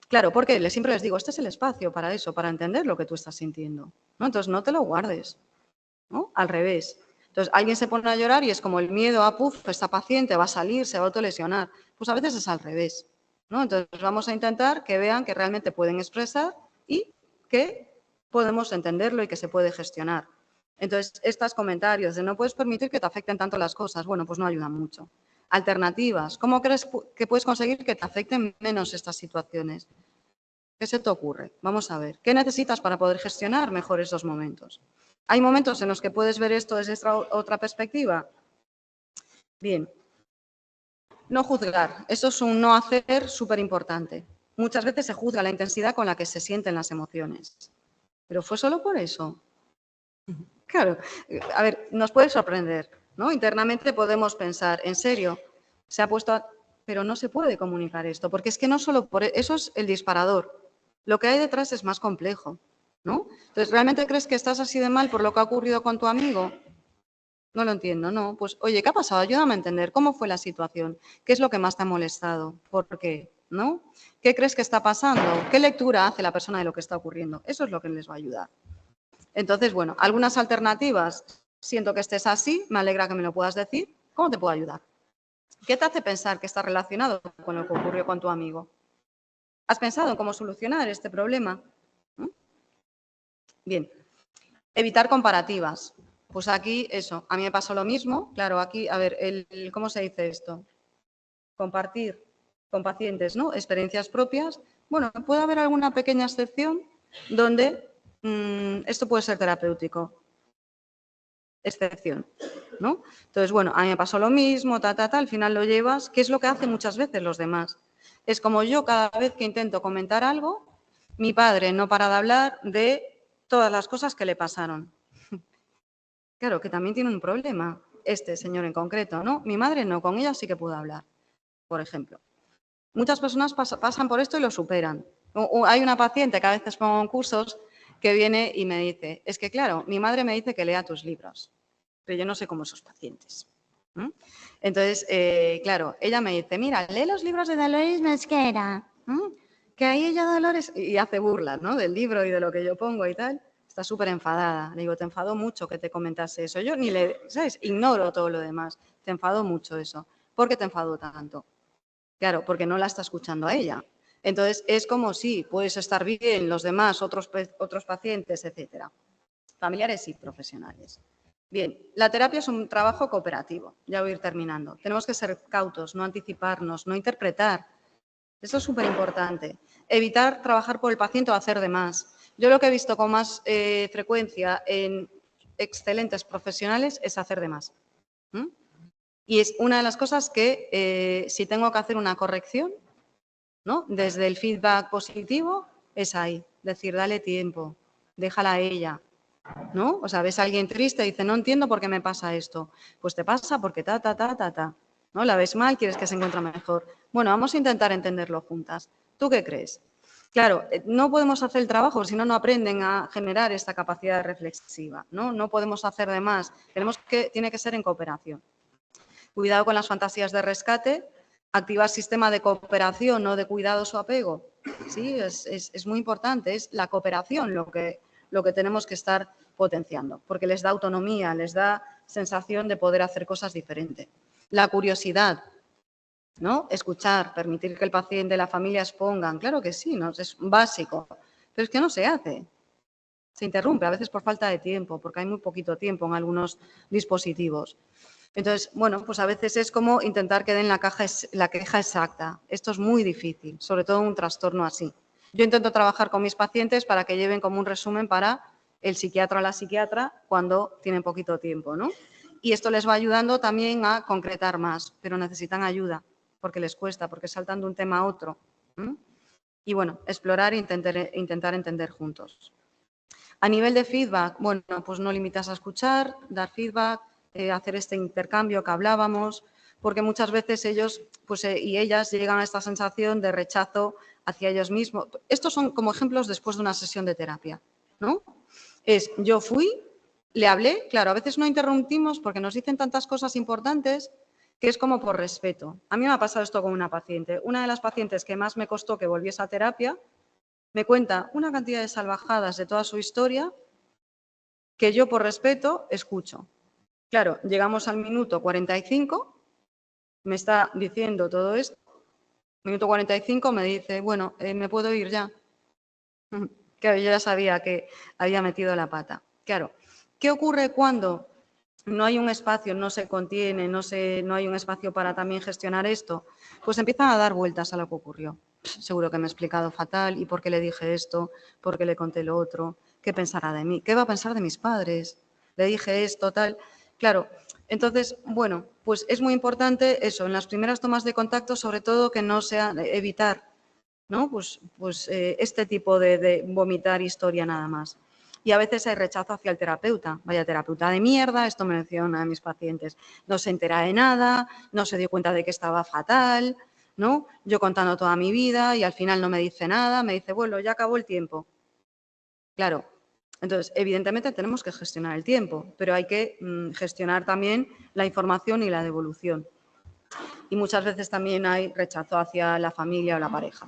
Claro, porque siempre les digo, este es el espacio para eso, para entender lo que tú estás sintiendo, ¿no? Entonces, no te lo guardes, ¿no? Al revés. Entonces, alguien se pone a llorar y es como el miedo a, esta paciente va a salir, se va a autolesionar. Pues a veces es al revés, ¿no? Entonces, vamos a intentar que vean que realmente pueden expresar y que podemos entenderlo y que se puede gestionar. Entonces, estos comentarios de no puedes permitir que te afecten tanto las cosas, bueno, pues no ayudan mucho. Alternativas. ¿Cómo crees que puedes conseguir que te afecten menos estas situaciones? ¿Qué se te ocurre? Vamos a ver. ¿Qué necesitas para poder gestionar mejor esos momentos? ¿Hay momentos en los que puedes ver esto desde otra perspectiva? Bien. No juzgar. Eso es un no hacer súper importante. Muchas veces se juzga la intensidad con la que se sienten las emociones. ¿Pero fue solo por eso? Claro. A ver, nos puede sorprender, ¿no? Internamente podemos pensar, ¿en serio? Se ha puesto a... Pero no se puede comunicar esto, porque es que no solo por... Eso es el disparador. Lo que hay detrás es más complejo, ¿no? Entonces, ¿realmente crees que estás así de mal por lo que ha ocurrido con tu amigo? No lo entiendo, no. Pues, oye, ¿qué ha pasado? Ayúdame a entender. ¿Cómo fue la situación? ¿Qué es lo que más te ha molestado? ¿Por qué? ¿No? ¿Qué crees que está pasando? ¿Qué lectura hace la persona de lo que está ocurriendo? Eso es lo que les va a ayudar. Entonces, bueno, algunas alternativas. Siento que estés así, me alegra que me lo puedas decir. ¿Cómo te puedo ayudar? ¿Qué te hace pensar que está relacionado con lo que ocurrió con tu amigo? ¿Has pensado en cómo solucionar este problema? ¿Mm? Bien, evitar comparativas. Pues aquí, eso, a mí me pasó lo mismo. Claro, aquí, a ver, ¿cómo se dice esto? Compartir con pacientes, ¿no? Experiencias propias. Bueno, puede haber alguna pequeña excepción donde esto puede ser terapéutico. Excepción, ¿no? Entonces, bueno, a mí me pasó lo mismo, al final lo llevas. ¿Qué es lo que hacen muchas veces los demás? Es como yo cada vez que intento comentar algo, mi padre no para de hablar de todas las cosas que le pasaron. Claro, que también tiene un problema, este señor en concreto, ¿no? Mi madre no, con ella sí que puedo hablar, por ejemplo. Muchas personas pasan por esto y lo superan. Hay una paciente que a veces pongo en cursos que viene y me dice, es que claro, mi madre me dice que lea tus libros, pero yo no sé cómo esos pacientes. ¿Mm? Entonces, claro, ella me dice, mira, lee los libros de Dolores Mosquera, que ahí ella Dolores, y hace burlas, ¿no? Del libro y de lo que yo pongo y tal. Está súper enfadada. Le digo, te enfadó mucho que te comentase eso. Yo ni le, ¿sabes? Ignoro todo lo demás. Te enfadó mucho eso. ¿Por qué te enfadó tanto? Claro, porque no la está escuchando a ella. Entonces, es como si puedes estar bien, los demás, otros pacientes, etcétera. Familiares y profesionales. Bien, la terapia es un trabajo cooperativo. Ya voy a ir terminando. Tenemos que ser cautos, no anticiparnos, no interpretar. Esto es súper importante. Evitar trabajar por el paciente o hacer de más. Yo lo que he visto con más frecuencia en excelentes profesionales es hacer de más. Y es una de las cosas que, si tengo que hacer una corrección, ¿no? Desde el feedback positivo, es ahí. Decir, dale tiempo, déjala a ella, ¿no? O sea, ves a alguien triste y dice, no entiendo por qué me pasa esto. Pues te pasa porque ¿no? La ves mal, quieres que se encuentre mejor. Bueno, vamos a intentar entenderlo juntas. ¿Tú qué crees? Claro, no podemos hacer el trabajo, si no, no aprenden a generar esta capacidad reflexiva, ¿no? No podemos hacer de más. Tiene que ser en cooperación. Cuidado con las fantasías de rescate, activar sistema de cooperación, no de cuidados o apego. Sí, es muy importante, es la cooperación lo que tenemos que estar potenciando, porque les da autonomía, les da sensación de poder hacer cosas diferentes. La curiosidad, ¿no? Escuchar, permitir que el paciente y la familia expongan, claro que sí, ¿no? Es básico, pero es que no se hace. Se interrumpe, a veces por falta de tiempo, porque hay muy poquito tiempo en algunos dispositivos. Entonces, bueno, pues a veces es como intentar que den la queja exacta. Esto es muy difícil, sobre todo en un trastorno así. Yo intento trabajar con mis pacientes para que lleven como un resumen para el psiquiatra o la psiquiatra cuando tienen poquito tiempo, ¿no? Y esto les va ayudando también a concretar más, pero necesitan ayuda porque les cuesta, porque saltan de un tema a otro. Y bueno, explorar e intentar entender juntos. A nivel de feedback, bueno, pues no limitas a escuchar, dar feedback, hacer este intercambio que hablábamos, porque muchas veces ellos y ellas llegan a esta sensación de rechazo hacia ellos mismos. Estos son como ejemplos después de una sesión de terapia, ¿no? Yo fui, le hablé, claro, a veces no interrumpimos porque nos dicen tantas cosas importantes que es como por respeto. A mí me ha pasado esto con una paciente. Una de las pacientes que más me costó que volviese a terapia me cuenta una cantidad de salvajadas de toda su historia que yo por respeto escucho. Claro, llegamos al minuto 45, me está diciendo todo esto, minuto 45 me dice, bueno, ¿me puedo ir ya? Claro, yo ya sabía que había metido la pata. Claro, ¿qué ocurre cuando no hay un espacio, no se contiene, no hay un espacio para también gestionar esto? Pues empiezan a dar vueltas a lo que ocurrió. Seguro que me he explicado fatal, ¿y por qué le dije esto? ¿Por qué le conté lo otro? ¿Qué pensará de mí? ¿Qué va a pensar de mis padres? Le dije esto, tal. Claro, entonces, bueno, pues es muy importante eso, en las primeras tomas de contacto, sobre todo que no sea evitar, ¿no? Pues este tipo de vomitar historia nada más. Y a veces hay rechazo hacia el terapeuta. Vaya terapeuta de mierda, esto me decía una de mis pacientes. No se entera de nada, no se dio cuenta de que estaba fatal, ¿no? Yo contando toda mi vida y al final no me dice nada, me dice, bueno, ya acabó el tiempo. Claro, entonces, evidentemente tenemos que gestionar el tiempo, pero hay que gestionar también la información y la devolución. Y muchas veces también hay rechazo hacia la familia o la pareja.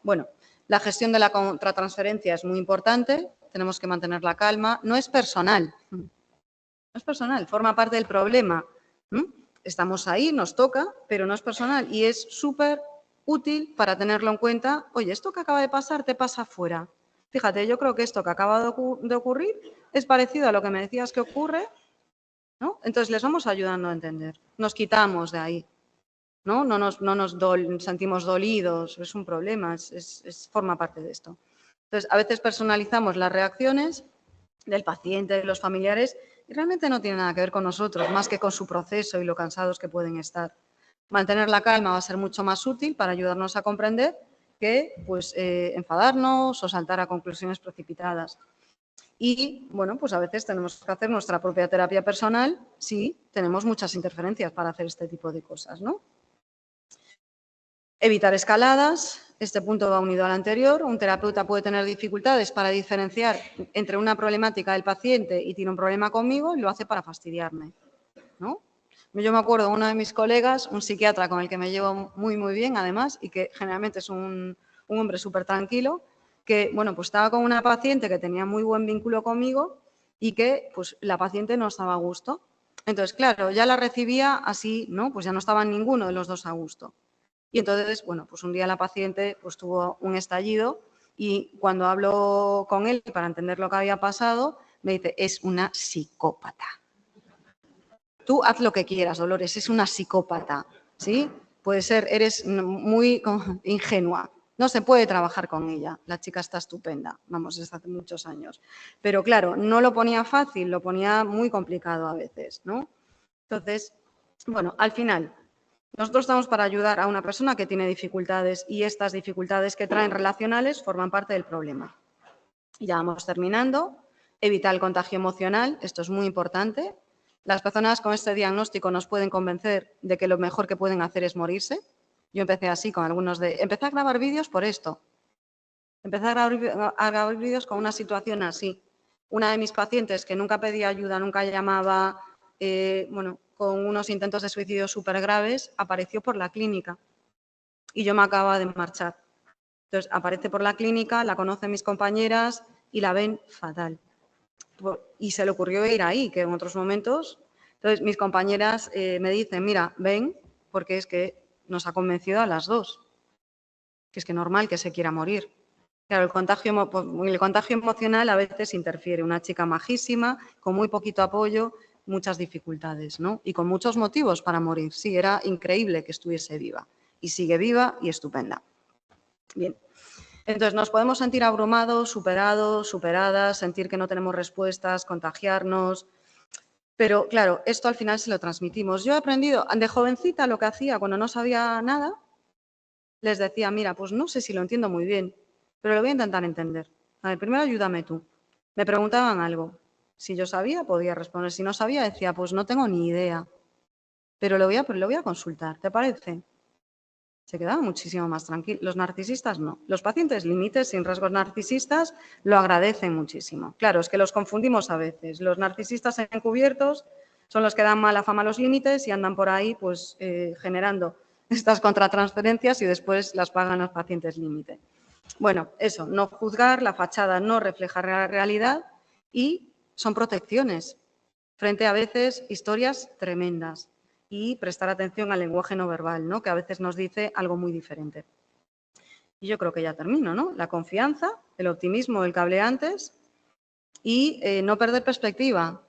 Bueno, la gestión de la contratransferencia es muy importante, tenemos que mantener la calma, no es personal, forma parte del problema. Estamos ahí, nos toca, pero no es personal y es súper útil para tenerlo en cuenta. Oye, esto que acaba de pasar te pasa fuera. Fíjate, yo creo que esto que acaba de ocurrir es parecido a lo que me decías que ocurre, ¿no? Entonces les vamos ayudando a entender. Nos quitamos de ahí, ¿no? No nos sentimos dolidos, es un problema, forma parte de esto. Entonces, a veces personalizamos las reacciones del paciente, de los familiares, y realmente no tiene nada que ver con nosotros, más que con su proceso y lo cansados que pueden estar. Mantener la calma va a ser mucho más útil para ayudarnos a comprender que pues, enfadarnos o saltar a conclusiones precipitadas. Y, bueno, pues a veces tenemos que hacer nuestra propia terapia personal si tenemos muchas interferencias para hacer este tipo de cosas, ¿no? Evitar escaladas. Este punto va unido al anterior. Un terapeuta puede tener dificultades para diferenciar entre una problemática del paciente y tiene un problema conmigo y lo hace para fastidiarme, ¿no? Yo me acuerdo de uno de mis colegas, un psiquiatra con el que me llevo muy, muy bien, además, y que generalmente es un hombre súper tranquilo, que, bueno, pues estaba con una paciente que tenía muy buen vínculo conmigo y que, pues, la paciente no estaba a gusto. Entonces, claro, ya la recibía así, ¿no? Pues ya no estaban ninguno de los dos a gusto. Y entonces, bueno, pues un día la paciente pues tuvo un estallido y cuando hablo con él para entender lo que había pasado, me dice, es una psicópata. Tú haz lo que quieras, Dolores, es una psicópata, ¿sí? Puede ser, eres muy ingenua. No se puede trabajar con ella. La chica está estupenda, vamos, desde hace muchos años. Pero claro, no lo ponía fácil, lo ponía muy complicado a veces, ¿no? Entonces, bueno, al final, nosotros estamos para ayudar a una persona que tiene dificultades y estas dificultades que traen relacionales forman parte del problema. Ya vamos terminando. Evitar el contagio emocional, esto es muy importante. Las personas con este diagnóstico nos pueden convencer de que lo mejor que pueden hacer es morirse. Yo empecé así con algunos de... Empecé a grabar vídeos por esto. Empecé a grabar vídeos con una situación así. Una de mis pacientes que nunca pedía ayuda, nunca llamaba, bueno, con unos intentos de suicidio súper graves, apareció por la clínica y yo me acababa de marchar. Entonces, aparece por la clínica, la conocen mis compañeras y la ven fatal. Y se le ocurrió ir ahí, que en otros momentos... Entonces, mis compañeras me dicen, mira, ven, porque es que nos ha convencido a las dos, que es que normal que se quiera morir. Claro, el contagio emocional a veces interfiere. Una chica majísima, con muy poquito apoyo, muchas dificultades, ¿no? Y con muchos motivos para morir. Sí, era increíble que estuviese viva. Y sigue viva y estupenda. Bien. Entonces, nos podemos sentir abrumados, superados, superadas, sentir que no tenemos respuestas, contagiarnos. Pero, claro, esto al final se lo transmitimos. Yo he aprendido, de jovencita, lo que hacía cuando no sabía nada, les decía, mira, pues no sé si lo entiendo muy bien, pero lo voy a intentar entender. A ver, primero ayúdame tú. Me preguntaban algo. Si yo sabía, podía responder. Si no sabía, decía, pues no tengo ni idea. Pero lo voy a consultar, ¿te parece? Se quedaban muchísimo más tranquilos. Los narcisistas no. Los pacientes límites sin rasgos narcisistas lo agradecen muchísimo. Claro, es que los confundimos a veces. Los narcisistas encubiertos son los que dan mala fama a los límites y andan por ahí pues generando estas contratransferencias y después las pagan los pacientes límite. Bueno, eso, no juzgar, la fachada no refleja la realidad y son protecciones frente a veces historias tremendas y prestar atención al lenguaje no verbal, ¿no? Que a veces nos dice algo muy diferente. Y yo creo que ya termino, ¿no? La confianza, el optimismo, el que hablé antes y no perder perspectiva.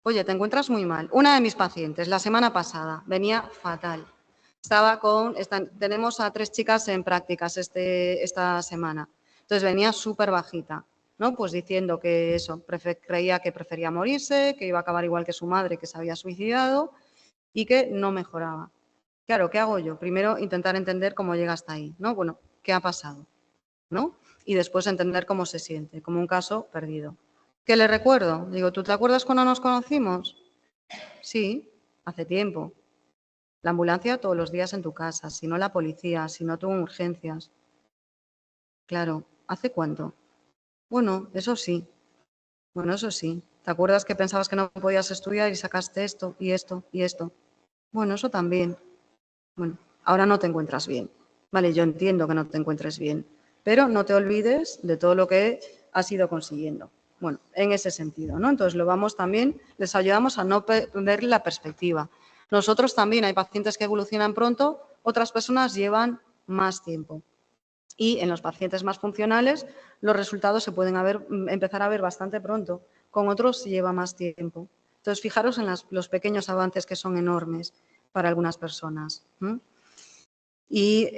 Oye, te encuentras muy mal. Una de mis pacientes, la semana pasada, venía fatal. Tenemos a 3 chicas en prácticas esta semana. Entonces venía súper bajita, ¿no? Pues diciendo que eso, creía que prefería morirse, que iba a acabar igual que su madre, que se había suicidado y que no mejoraba. Claro, ¿qué hago yo? Primero intentar entender cómo llega hasta ahí, ¿no? Bueno, ¿qué ha pasado? ¿No? Y después entender cómo se siente, como un caso perdido. ¿Qué le recuerdo? Digo, ¿tú te acuerdas cuando nos conocimos? Sí, hace tiempo. La ambulancia todos los días en tu casa, si no la policía, si no tú en urgencias. Claro, ¿hace cuánto? Bueno, eso sí. Bueno, eso sí. ¿Te acuerdas que pensabas que no podías estudiar y sacaste esto y esto y esto? Bueno, eso también. Bueno, ahora no te encuentras bien. Vale, yo entiendo que no te encuentres bien, pero no te olvides de todo lo que has ido consiguiendo. Bueno, en ese sentido, ¿no? Entonces, les ayudamos a no perder la perspectiva. Nosotros también hay pacientes que evolucionan pronto, otras personas llevan más tiempo. Y en los pacientes más funcionales, los resultados se pueden empezar a ver bastante pronto, con otros lleva más tiempo. Entonces, fijaros en los pequeños avances que son enormes para algunas personas. Y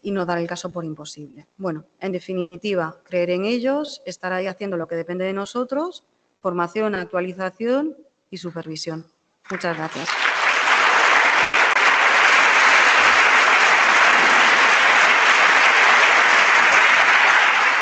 no dar el caso por imposible. Bueno, en definitiva, creer en ellos, estar ahí haciendo lo que depende de nosotros, formación, actualización y supervisión. Muchas gracias.